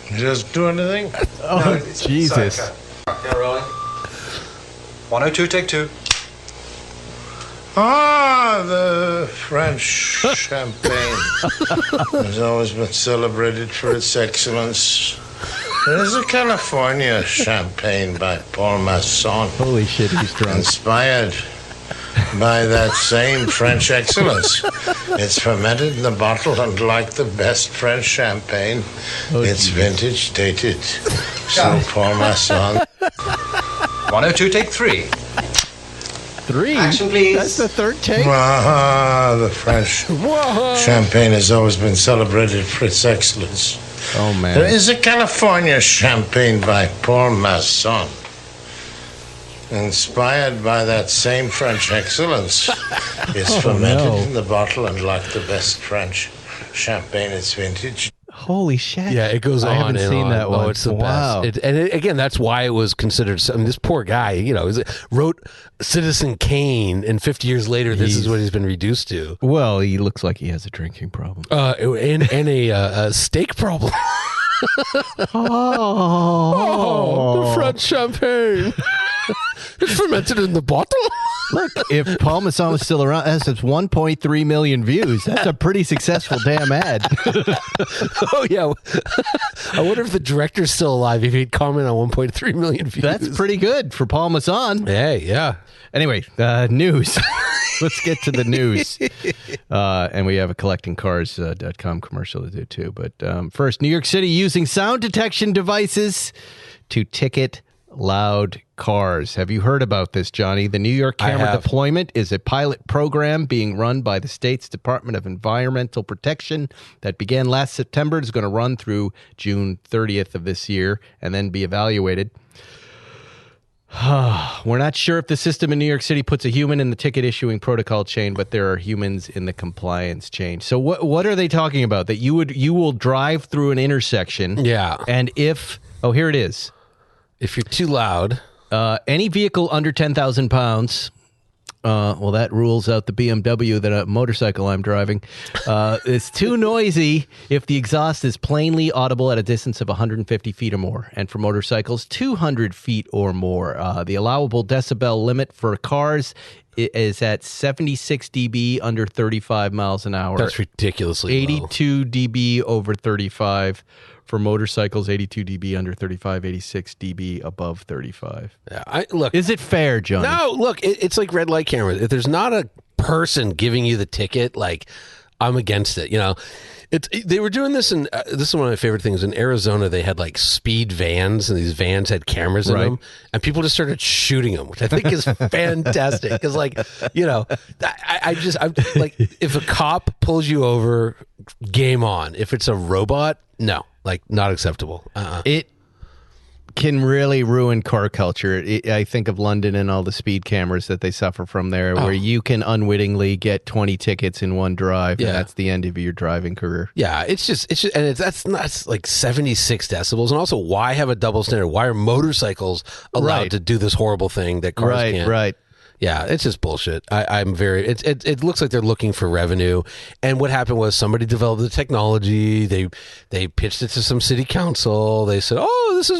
You just do anything? Oh, no, Jesus. Yeah, rolling. 102, take two. Ah, the French champagne has always been celebrated for its excellence. There's a California champagne by Paul Masson. Holy shit, he's drunk. Inspired by that same French excellence. It's fermented in the bottle, and like the best French champagne, it's vintage dated. So Paul Masson. 102, take 3. 3? Action, please. That's the third take? The French champagne has always been celebrated for its excellence. Oh, man. There is a California champagne by Paul Masson. Inspired by that same French excellence. It's fermented in the bottle, and like the best French champagne, it's vintage. Holy shit. Yeah, it goes on. I haven't and seen on. that one. Oh, it's the Wow. best. Again, that's why it was considered. I mean, this poor guy, wrote Citizen Kane, and 50 years later, this is what he's been reduced to. Well, he looks like he has a drinking problem. And a steak problem. Oh, the French champagne. It's fermented in the bottle. Look, if Paul Masson was still around, that's 1.3 million views. That's a pretty successful damn ad. Oh, yeah. I wonder if the director's still alive, if he'd comment on 1.3 million views. That's pretty good for Paul Masson. Hey, yeah. Anyway, news. Let's get to the news. And we have a collectingcars.com commercial to do too. But first, New York City using sound detection devices to ticket loud cars. Have you heard about this, Johnny? The New York camera deployment is a pilot program being run by the state's Department of Environmental Protection that began last September. It's going to run through June 30th of this year and then be evaluated. We're not sure if the system in New York City puts a human in the ticket issuing protocol chain, but there are humans in the compliance chain. So what are they talking about? That you will drive through an intersection. Yeah. And here it is. If you're too loud. Any vehicle under 10,000 pounds, well, that rules out the BMW, that motorcycle I'm driving, is too noisy if the exhaust is plainly audible at a distance of 150 feet or more. And for motorcycles, 200 feet or more. The allowable decibel limit for cars is at 76 dB under 35 miles an hour. That's ridiculously 82 dB over 35. For motorcycles, 82 dB under 35, 86 dB above 35. Yeah, look. Is it fair, Johnny? No, look, it's like red light cameras. If there's not a person giving you the ticket, I'm against it. They were doing this, and this is one of my favorite things. In Arizona, they had like vans, and these vans had cameras in them, and people just started shooting them, which I think is fantastic. Because, I'm like, if a cop pulls you over, game on. If it's a robot, no. Not acceptable. It can really ruin car culture. I think of London and all the speed cameras that they suffer from there, where you can unwittingly get 20 tickets in one drive, and that's the end of your driving career. Yeah, it's just, and that's like 76 decibels. And also, why have a double standard? Why are motorcycles allowed to do this horrible thing that cars can't? Right. Yeah, it's just bullshit. I'm very. It looks like they're looking for revenue. And what happened was somebody developed the technology. They pitched it to some city council. They said,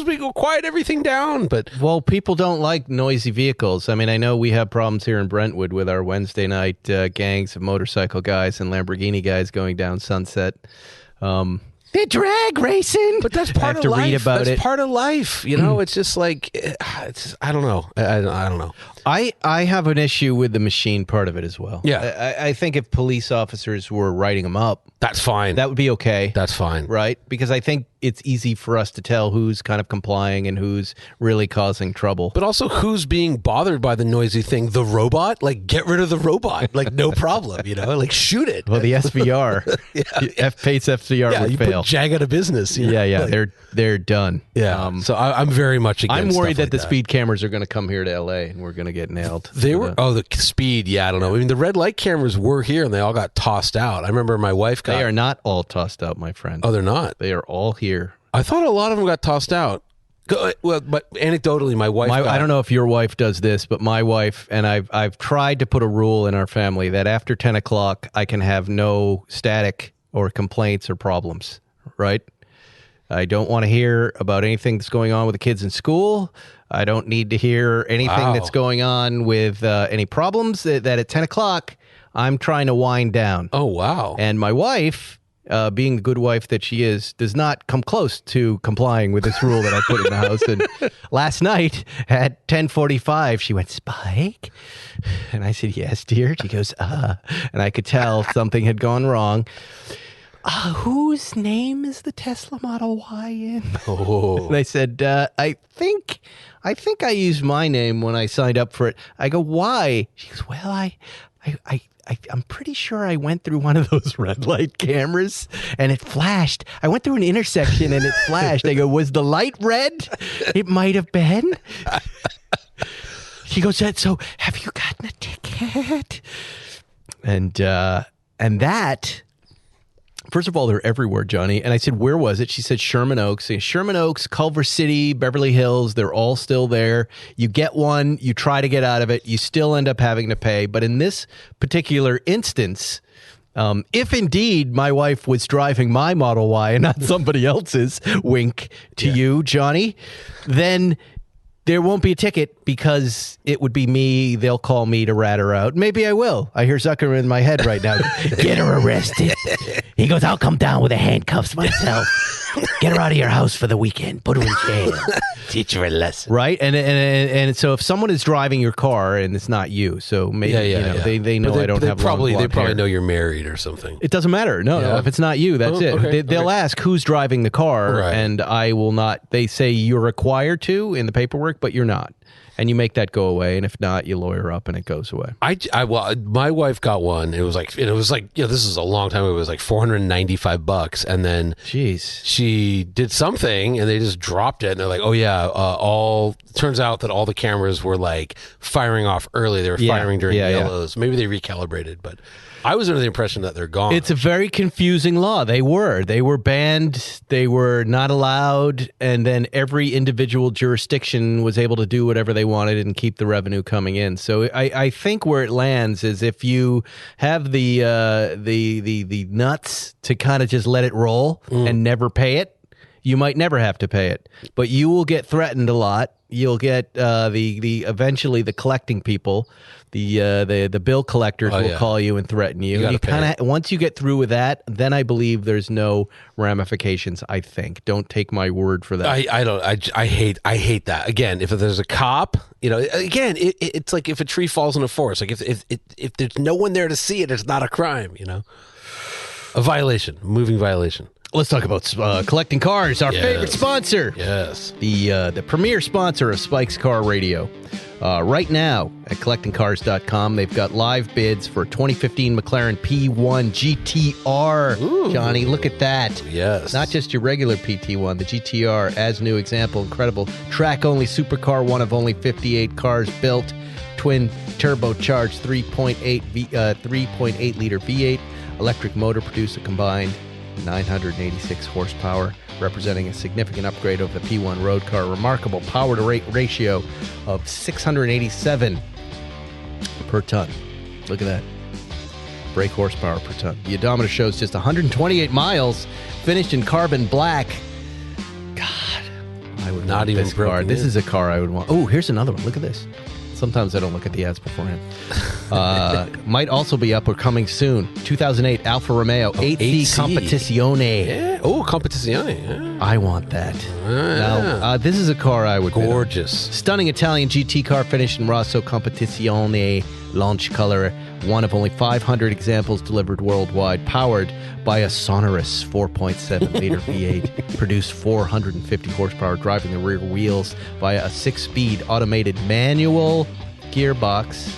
we go quiet everything down. But people don't like noisy vehicles. I mean, I know we have problems here in Brentwood with our Wednesday night gangs of motorcycle guys and Lamborghini guys going down Sunset. They're drag racing, but that's part of life. That's part of life. It's just like I don't know. I don't know. I have an issue with the machine part of it as well. Yeah, I think if police officers were writing them up, that's fine. That would be okay. That's fine, right? Because I think it's easy for us to tell who's kind of complying and who's really causing trouble. But also, who's being bothered by the noisy thing? The robot? Get rid of the robot. No problem. Shoot it. Well, the SVR, F-Pace SVR would fail. Put Jag out of business. Yeah. They're done. Yeah. So I'm very much against. I'm worried that the speed cameras are going to come here to LA and we're going to get nailed. They were. The speed. Yeah, I don't know. I mean, the red light cameras were here and they all got tossed out. I remember my wife got. They are not all tossed out, my friend. Oh, they're not. They are all here. I thought a lot of them got tossed out. Well, but anecdotally, my wife. I don't know if your wife does this, but my wife and I've tried to put a rule in our family that after 10 o'clock I can have no static or complaints or problems. Right? I don't want to hear about anything that's going on with the kids in school. I don't need to hear anything that's going on with any problems. That at 10 o'clock I'm trying to wind down. Oh wow! And my wife. being the good wife that she is, does not come close to complying with this rule that I put in the house. And last night at 10:45, she went, Spike? And I said, yes, dear. She goes, and I could tell something had gone wrong. Whose name is the Tesla Model Y in? Oh. And I said, I think I used my name when I signed up for it. I go, why? She goes, well, I'm pretty sure I went through one of those red light cameras and it flashed. I went through an intersection and it flashed. I go, was the light red? It might have been. She goes, so have you gotten a ticket? And that... First of all, they're everywhere, Johnny. And I said, where was it? She said, Sherman Oaks. Sherman Oaks, Culver City, Beverly Hills, they're all still there. You get one, you try to get out of it, you still end up having to pay. But in this particular instance, if indeed my wife was driving my Model Y and not somebody else's, wink to you, Johnny, then there won't be a ticket because it would be me. They'll call me to rat her out. Maybe I will. I hear Zucker in my head right now. Get her arrested. He goes, I'll come down with the handcuffs myself. Get her out of your house for the weekend. Put her in jail. Teach her a lesson. Right? And so if someone is driving your car and it's not you, so maybe they know I don't have long blonde They probably hair. know you're married or something. It doesn't matter. No, if it's not you, that's it. Okay, They'll ask who's driving the car, Right. and I will not. They say you're required to in the paperwork, but you're not. And you make that go away, and if not, you lawyer up and it goes away. Well, my wife got one. It was like this is a long time ago. It was like $495, and then Jeez. she did something, and they just dropped it. And they're like, oh yeah, turns out that all the cameras were like firing off early. They were firing during yellows. Maybe they recalibrated, but I was under the impression that they're gone. It's a very confusing law. They were banned. They were not allowed. And then every individual jurisdiction was able to do whatever they wanted and keep the revenue coming in. So I think where it lands is if you have the nuts to kind of just let it roll and never pay it, you might never have to pay it. But you will get threatened a lot. You'll get eventually the collecting people, the bill collectors will call you and threaten you. You kind of once you get through with that, then I believe there's no ramifications. I think. Don't take my word for that. I hate that. Again, if there's a cop, again, it's like if a tree falls in a forest. Like if there's no one there to see it, it's not a crime. A violation, moving violation. Let's talk about collecting cars, our favorite sponsor. Yes. The premier sponsor of Spike's Car Radio. Right now at collectingcars.com, they've got live bids for 2015 McLaren P1 GTR. Ooh. Johnny, look at that. Yes. Not just your regular PT1, the GTR, as new example, incredible. Track-only supercar, one of only 58 cars built. Twin turbocharged 3.8 liter V8. Electric motor produce a combined 986 horsepower, representing a significant upgrade over the P1 road car. Remarkable power-to-rate ratio of 687 per ton. Look at that. Brake horsepower per ton. The odometer shows just 128 miles, finished in carbon black. God, I would not want even this car. This is a car I would want. Oh, here's another one. Look at this. Sometimes I don't look at the ads beforehand. Might also be up or coming soon. 2008 Alfa Romeo 8C Competizione. Yeah. Oh, Competizione. Yeah. I want that. Now, this is a car I would gorgeous. bid on. Stunning Italian GT car finished in Rosso Competizione launch color. One of only 500 examples delivered worldwide. Powered by a sonorous 4.7 liter V8. Produced 450 horsepower, driving the rear wheels via a 6-speed automated manual gearbox.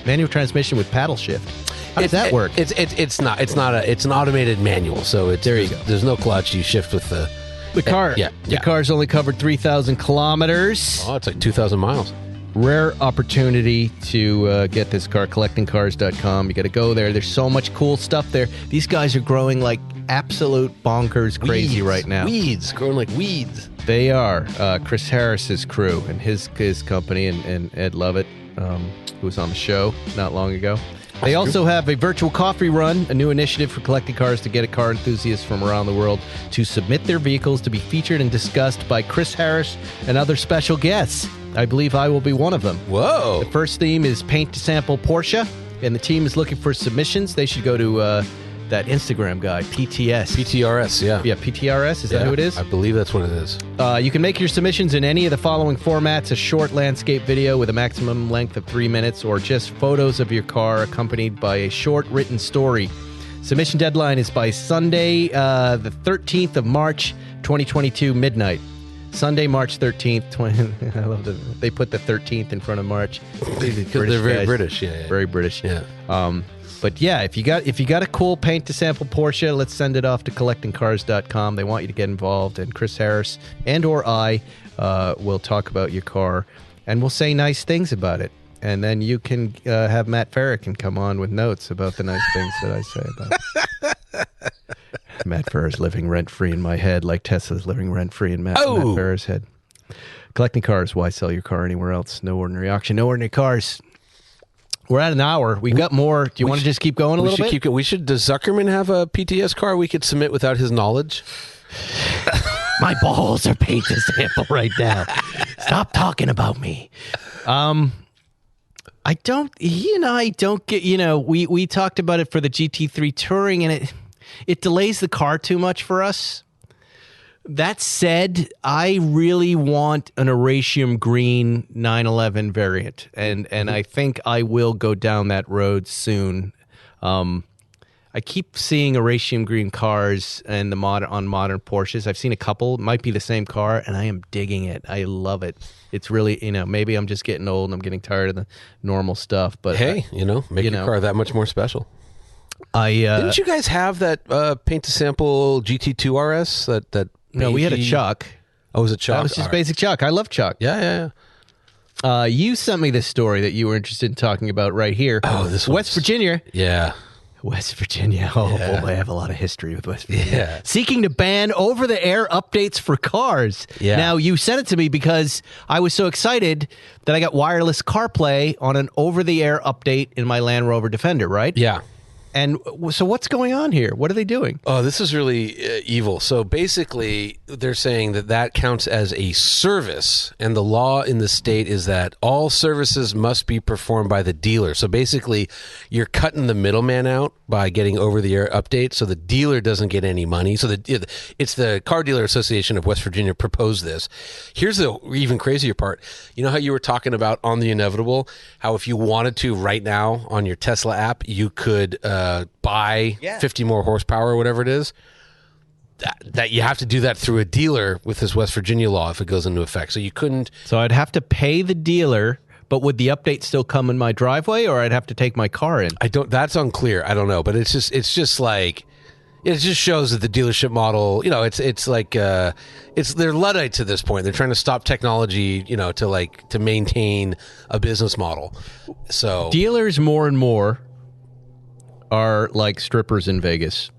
Manual transmission with paddle shift. How does that work? It's an automated manual, so there you go. There's no clutch. You shift with the car. Yeah. The car's only covered 3,000 kilometers. Oh, it's like 2,000 miles. Rare opportunity to get this car. Collectingcars.com. You got to go there. There's so much cool stuff there. These guys are growing like absolute bonkers crazy right now. Weeds growing like weeds. They are. Chris Harris's crew and his company and Ed Lovett, who was on the show not long ago. They also have a virtual coffee run, a new initiative for collecting cars to get a car enthusiasts from around the world to submit their vehicles to be featured and discussed by Chris Harris and other special guests. I believe I will be one of them. Whoa. The first theme is Paint to Sample Porsche, and the team is looking for submissions. They should go to that Instagram guy, PTS. PTRS, yeah. Yeah, PTRS, is that who it is? I believe that's what it is. You can make your submissions in any of the following formats: a short landscape video with a maximum length of 3 minutes, or just photos of your car accompanied by a short written story. Submission deadline is by Sunday, the 13th of March, 2022, midnight. Sunday, March 13th. I love that they put the 13th in front of March. Because they're very British, yeah. Very British. Yeah. But yeah, if you got a cool paint to sample Porsche, let's send it off to collectingcars.com. They want you to get involved, and Chris Harris or I will talk about your car, and we'll say nice things about it. And then you can have Matt Farah can come on with notes about the nice things that I say about it. Matt Farah's living rent-free in my head, like Tesla's living rent-free in Matt Farah's head. Collecting Cars, why sell your car anywhere else? No ordinary auction, no ordinary cars. We're at an hour. We've got more. Do you want to just keep going a little bit? We should. Does Zuckerman have a PTS car we could submit without his knowledge? My balls are paint to sample right now. Stop talking about me. I don't. He and I don't get. We talked about it for the GT3 Touring, and it delays the car too much for us. That said, I really want an Erasium Green 911 variant, and I think I will go down that road soon. I keep seeing Erasium Green cars and on modern Porsches. I've seen a couple. It might be the same car, and I am digging it. I love it. It's really, maybe I'm just getting old and I'm getting tired of the normal stuff. But hey, make your car that much more special. Didn't you guys have that paint to sample GT2 RS? That no, we had a Chuck. Oh, was it Chuck? That was just basic Chuck. I love Chuck. Yeah. You sent me this story that you were interested in talking about right here. Oh, this West Virginia. Yeah. West Virginia. Oh, boy, I have a lot of history with West Virginia. Yeah. Seeking to ban over-the-air updates for cars. Yeah. Now, you sent it to me because I was so excited that I got wireless CarPlay on an over-the-air update in my Land Rover Defender, right? Yeah. And so what's going on here? What are they doing? Oh, this is really evil. So basically, they're saying that counts as a service, and the law in the state is that all services must be performed by the dealer. So basically, you're cutting the middleman out by getting over-the-air updates, so the dealer doesn't get any money. So it's the Car Dealer Association of West Virginia proposed this. Here's the even crazier part. You know how you were talking about on the inevitable, how if you wanted to right now on your Tesla app, you could buy 50 more horsepower or whatever it is, that you have to do that through a dealer with this West Virginia law if it goes into effect. So you couldn't. So I'd have to pay the dealer, but would the update still come in my driveway, or I'd have to take my car in? That's unclear. I don't know, but it's just like, it just shows that the dealership model, it's like they're Luddites at this point. They're trying to stop technology, to maintain a business model. So dealers more and more are like strippers in Vegas.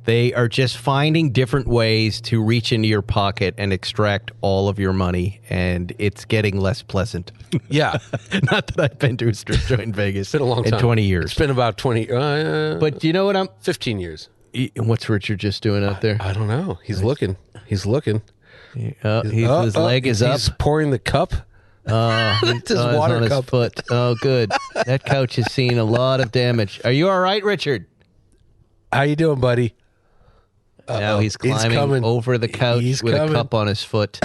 They are just finding different ways to reach into your pocket and extract all of your money, and it's getting less pleasant. Yeah. Not that I've been to a strip joint in Vegas. It's been a long time. In 20 years. It's been about 20. But you know what? 15 years. What's Richard just doing out there? I don't know. He's looking. His leg is up. He's pouring the cup. It's his water on cup. His foot. Oh, good. That couch has seen a lot of damage. Are you all right, Richard? How you doing, buddy? Now he's climbing over the couch with a cup on his foot.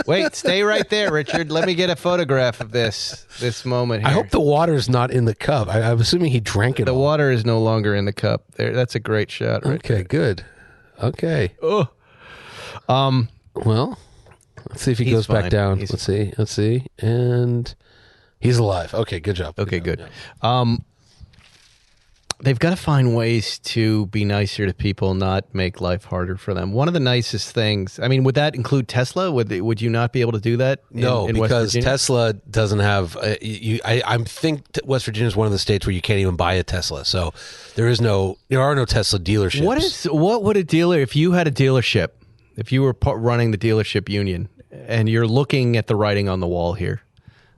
Wait, stay right there, Richard. Let me get a photograph of this moment here. I hope the water's not in the cup. I'm assuming he drank it. The water is no longer in the cup. There, that's a great shot. Right okay, there. Good. Okay. Oh. Well, let's see if he goes back down. Let's see. And he's alive. Okay, good job. Okay, good. They've got to find ways to be nicer to people, not make life harder for them. One of the nicest things, would that include Tesla? Would you not be able to do that? No, in because West Virginia? Tesla doesn't have. I think West Virginia is one of the states where you can't even buy a Tesla. So there are no Tesla dealerships. What would a dealer, if you had a dealership, if you were running the dealership union, and you're looking at the writing on the wall here?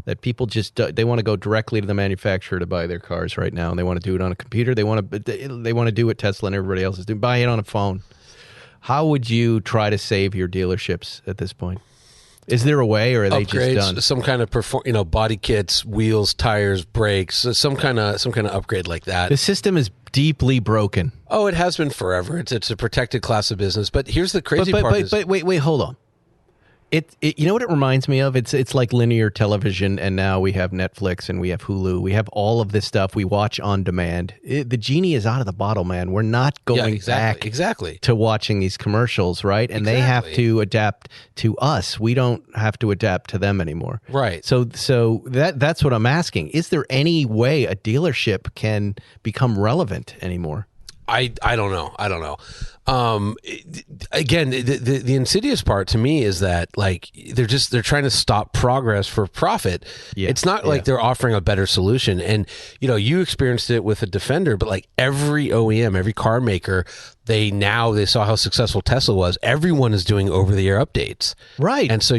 That people just they want to go directly to the manufacturer to buy their cars right now, and they want to do it on a computer. They want to do what Tesla and everybody else is doing. Buy it on a phone. How would you try to save your dealerships at this point? Is there a way, or are they upgrades, just done? Some kind of body kits, wheels, tires, brakes, some kind of upgrade like that. The system is deeply broken. Oh, it has been forever. It's a protected class of business. But here's the crazy part. But wait, hold on. It you know what it reminds me of? It's like linear television, and now we have Netflix and we have Hulu. We have all of this stuff we watch on demand. The genie is out of the bottle, man. We're not going back to watching these commercials, right? And they have to adapt to us. We don't have to adapt to them anymore. Right. So that's what I'm asking. Is there any way a dealership can become relevant anymore? I don't know. Again, the insidious part to me is that like they're trying to stop progress for profit. Yeah, it's not like they're offering a better solution. And you experienced it with a Defender, but like every OEM, every car maker, they saw how successful Tesla was. Everyone is doing over the air updates, right? And so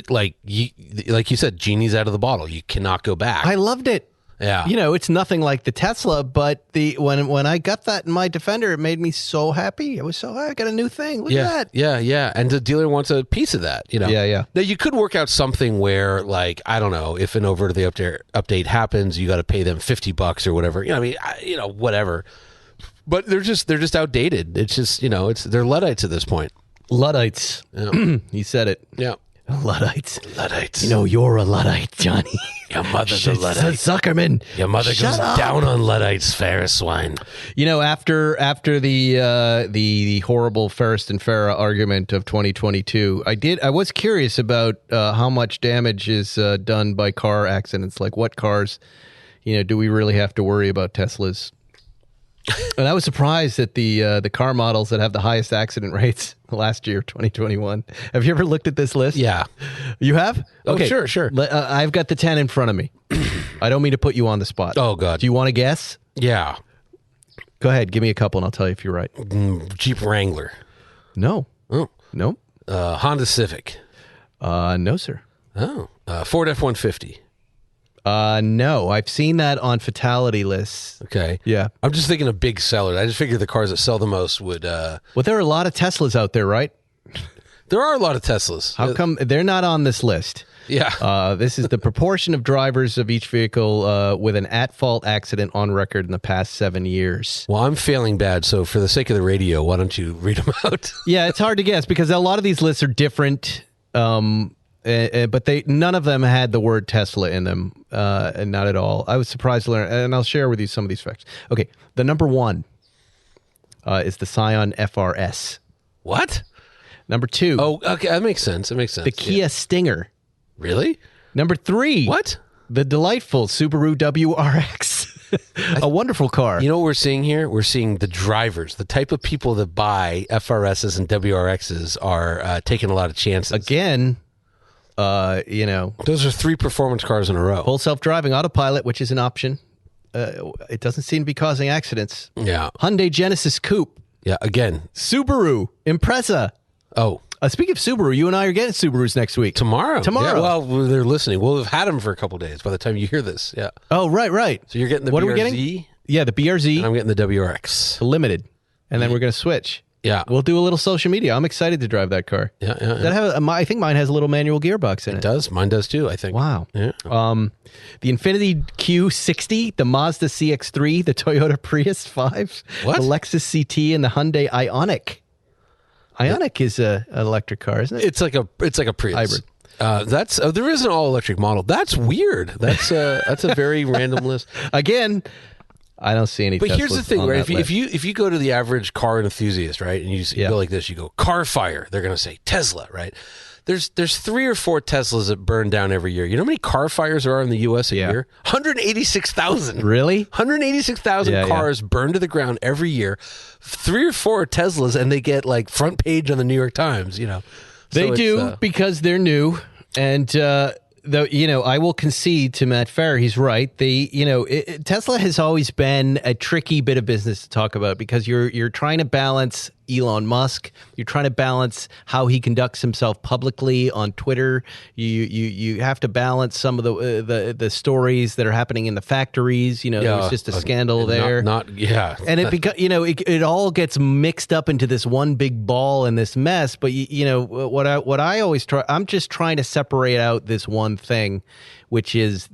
like you said, genie's out of the bottle. You cannot go back. I loved it. Yeah. It's nothing like the Tesla, but when I got that in my Defender, it made me so happy. I got a new thing. Look at that. Yeah. And the dealer wants a piece of that, Yeah. Now, you could work out something where, like, I don't know, if an over-the-update happens, you got to pay them $50 or whatever. Whatever. But they're just outdated. It's just, they're Luddites at this point. Luddites. Yeah. He said it. Yeah. Luddites. You're a Luddite, Johnny. Your mother's a Luddite. Zuckerman. Your mother goes down on Luddites, fair swine. After the horrible Ferris and Farah argument of 2022, I was curious about how much damage is done by car accidents. Like what cars, do we really have to worry about Teslas? And I was surprised at the car models that have the highest accident rates last year, 2021. Have you ever looked at this list? Yeah. You have? Okay. Oh, sure. I've got the 10 in front of me. I don't mean to put you on the spot. Oh, God. Do you want to guess? Yeah. Go ahead. Give me a couple and I'll tell you if you're right. Jeep Wrangler. No. Oh. No. Honda Civic. No, sir. Oh. Ford F-150. No, I've seen that on fatality lists. Okay. Yeah. I'm just thinking of big sellers. I just figured the cars that sell the most would... Well, there are a lot of Teslas out there, right? There are a lot of Teslas. How come they're not on this list? Yeah. This is the proportion of drivers of each vehicle with an at-fault accident on record in the past 7 years. Well, I'm failing bad, so for the sake of the radio, why don't you read them out? Yeah, it's hard to guess because a lot of these lists are different, but none of them had the word Tesla in them, and not at all. I was surprised to learn, and I'll share with you some of these facts. Okay, the number one is the Scion FRS. What? Number two. Oh, okay, that makes sense. The Kia Stinger. Really? Number three. What? The delightful Subaru WRX. A wonderful car. You know what we're seeing here? We're seeing the drivers, the type of people that buy FRSs and WRXs are taking a lot of chances. Again, those are 3 performance cars in a row. Full self-driving autopilot, which is an option. It doesn't seem to be causing accidents. Yeah. Hyundai Genesis Coupe. Yeah, again. Subaru Impreza. Oh. Speaking of Subaru, you and I are getting Subarus next week. Tomorrow. Yeah, well, they're listening. We'll have had them for a couple days by the time you hear this. Yeah. Oh, right. So you're getting the what BRZ? Are we getting? Yeah, the BRZ. And I'm getting the WRX. Limited. And then we're going to switch. Yeah. We'll do a little social media. I'm excited to drive that car. Yeah. I think mine has a little manual gearbox in it. It does. Mine does too, I think. Wow. Yeah. The Infiniti Q60, the Mazda CX-3, the Toyota Prius 5, What? the Lexus CT, and the Hyundai Ioniq. Ioniq is an electric car, isn't it? It's like a Prius hybrid. There is an all electric model. That's weird. That's a very random list. Again, I don't see any. But Teslas here's the thing, right? If you go to the average car enthusiast, right, and you go like this, you go car fire. They're going to say Tesla, right? There's 3 or 4 Teslas that burn down every year. You know how many car fires there are in the U.S. a year? 186,000. Really? 186,000 cars burn to the ground every year. 3 or 4 Teslas, and they get like front page on the New York Times. They do because they're new, and I will concede to Matt Farah. He's right. Tesla has always been a tricky bit of business to talk about because you're trying to balance Elon Musk. You're trying to balance how he conducts himself publicly on Twitter. You have to balance some of the stories that are happening in the factories. There was just a scandal there. And it all gets mixed up into this one big ball and this mess. But what I always try, I'm just trying to separate out this one thing, which is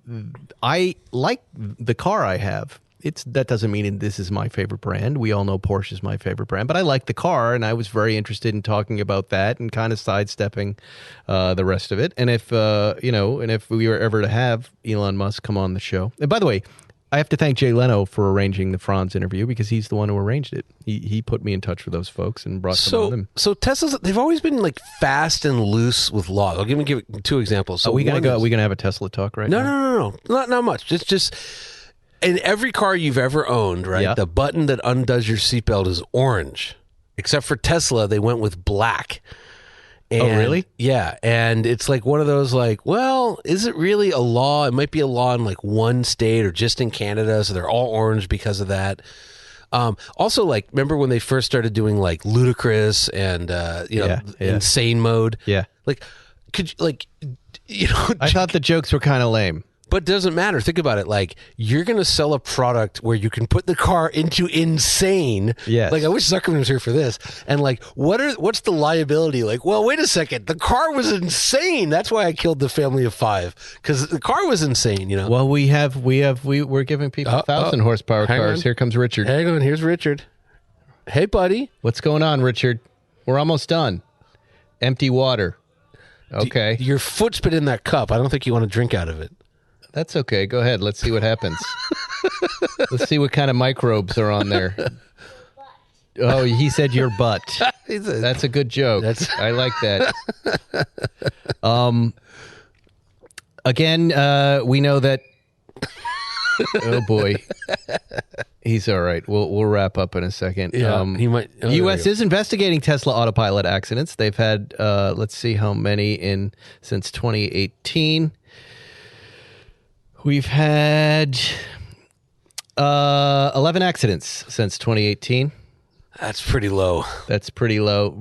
I like the car I have. that doesn't mean this is my favorite brand. We all know Porsche is my favorite brand, but I like the car, and I was very interested in talking about that and kind of sidestepping the rest of it. And if if we were ever to have Elon Musk come on the show, and by the way, I have to thank Jay Leno for arranging the Franz interview because he's the one who arranged it. He put me in touch with those folks and brought some of them. So Teslas, they've always been like fast and loose with laws. I'll give 2 examples. So are we gonna have a Tesla talk right now? No, not much. It's just in every car you've ever owned, right? Yeah. The button that undoes your seatbelt is orange, except for Tesla. They went with black. And, oh, really? Yeah. And it's like one of those like, well, is it really a law? It might be a law in like one state or just in Canada. So they're all orange because of that. Also, like, remember when they first started doing like ludicrous and, insane mode? Yeah. Like, I thought the jokes were kind of lame. But it doesn't matter. Think about it. Like, you're going to sell a product where you can put the car into insane. Yes. Like, I wish Zuckerman was here for this. And like, what's the liability? Like, well, wait a second. The car was insane. That's why I killed the family of 5, because the car was insane. You know. Well, we're giving people 1,000 horsepower cars. Here comes Richard. Hang on. Here's Richard. Hey, buddy. What's going on, Richard? We're almost done. Empty water. Okay. Your foot's been in that cup. I don't think you want to drink out of it. That's okay. Go ahead. Let's see what happens. Let's see what kind of microbes are on there. Oh, he said your butt. That's a good joke. I like that. Again, we know that. Oh boy, he's all right. We'll wrap up in a second. Yeah, he might. U.S. is investigating Tesla autopilot accidents. They've had let's see how many since 2018. We've had 11 accidents since 2018. That's pretty low.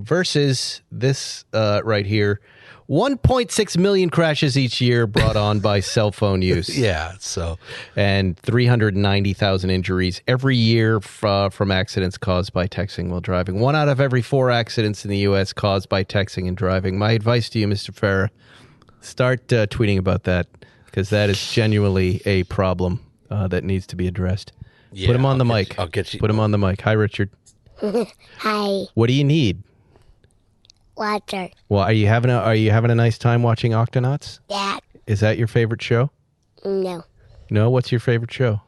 Versus this right here, 1.6 million crashes each year brought on by cell phone use. Yeah, so. And 390,000 injuries every year from accidents caused by texting while driving. 1 out of every 4 accidents in the U.S. caused by texting and driving. My advice to you, Mr. Farah, start tweeting about that. Because that is genuinely a problem that needs to be addressed. Yeah, Put him on the mic. I'll get you. Put him on the mic. Hi, Richard. Hi. What do you need? Water. Well, are you having a nice time watching Octonauts? Yeah. Is that your favorite show? No. No. What's your favorite show?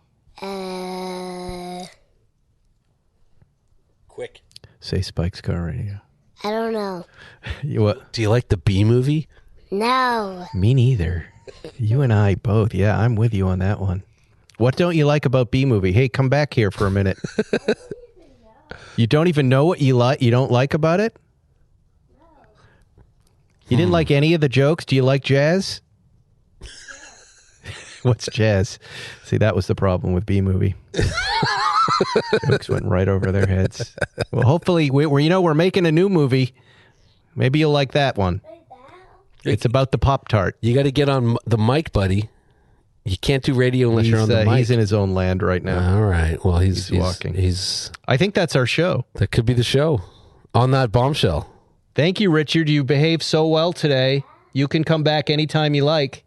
Quick. Say Spike's Car Radio. I don't know. What? Do you like the Bee Movie? No. Me neither. You and I both. Yeah, I'm with you on that one. What don't you like about B Movie? Hey, come back here for a minute. You don't even know what you don't like about it? No. You didn't like any of the jokes? Do you like jazz? What's jazz? See, that was the problem with B Movie. Jokes went right over their heads. Well, hopefully, we're making a new movie. Maybe you'll like that one. It's about the Pop-Tart. You got to get on the mic, buddy. You can't do radio unless you're on the mic. He's in his own land right now. All right. Well, he's walking. I think that's our show. That could be the show on that bombshell. Thank you, Richard. You behaved so well today. You can come back anytime you like.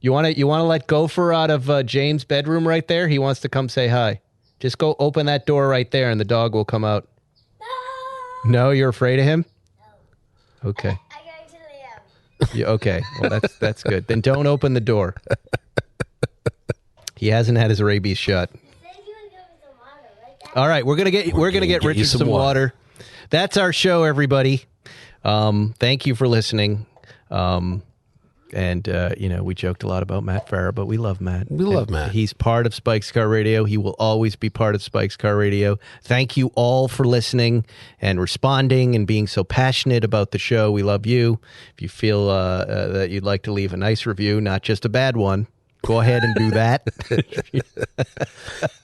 You want to let Gopher out of James' bedroom right there? He wants to come say hi. Just go open that door right there and the dog will come out. No, you're afraid of him? No. Okay. Yeah, okay. Well, that's good. Then don't open the door. He hasn't had his rabies shot. All right, we're gonna get Richard some water. That's our show, everybody. Thank you for listening. And we joked a lot about Matt Farah, but we love Matt. We love Matt. He's part of Spike's Car Radio. He will always be part of Spike's Car Radio. Thank you all for listening and responding and being so passionate about the show. We love you. If you feel that you'd like to leave a nice review, not just a bad one, go ahead and do that.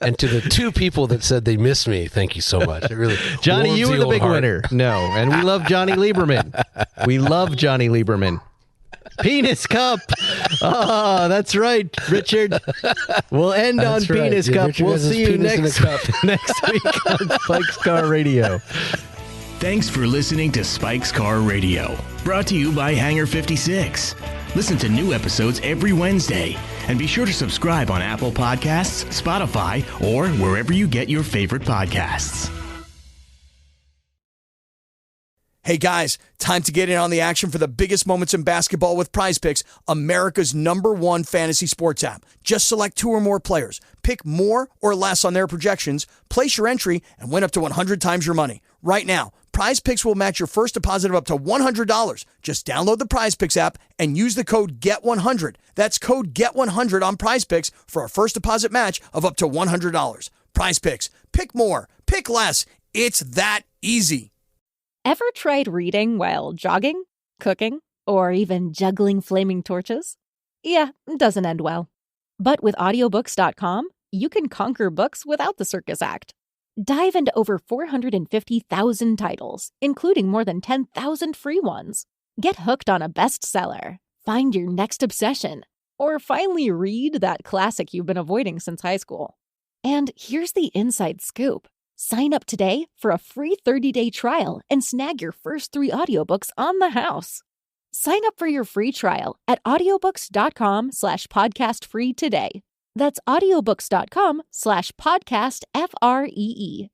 And to the 2 people that said they missed me, thank you so much. It really Johnny, you were the big winner. No, and we love Johnny Lieberman. We love Johnny Lieberman. Penis Cup. Oh, that's right, Richard. We'll end on Penis Cup. Richard we'll see you next week on Spike's Car Radio. Thanks for listening to Spike's Car Radio, brought to you by Hangar 56. Listen to new episodes every Wednesday. And be sure to subscribe on Apple Podcasts, Spotify, or wherever you get your favorite podcasts. Hey guys, time to get in on the action for the biggest moments in basketball with Prize Picks, America's #1 fantasy sports app. Just select 2 or more players, pick more or less on their projections, place your entry, and win up to 100 times your money. Right now, Prize Picks will match your first deposit of up to $100. Just download the Prize Picks app and use the code GET100. That's code GET100 on Prize Picks for a first deposit match of up to $100. Prize Picks. Pick more. Pick less. It's that easy. Ever tried reading while jogging, cooking, or even juggling flaming torches? Yeah, it doesn't end well. But with audiobooks.com, you can conquer books without the circus act. Dive into over 450,000 titles, including more than 10,000 free ones. Get hooked on a bestseller, find your next obsession, or finally read that classic you've been avoiding since high school. And here's the inside scoop. Sign up today for a free 30-day trial and snag your first 3 audiobooks on the house. Sign up for your free trial at audiobooks.com/podcastfree today. That's audiobooks.com/podcastfree.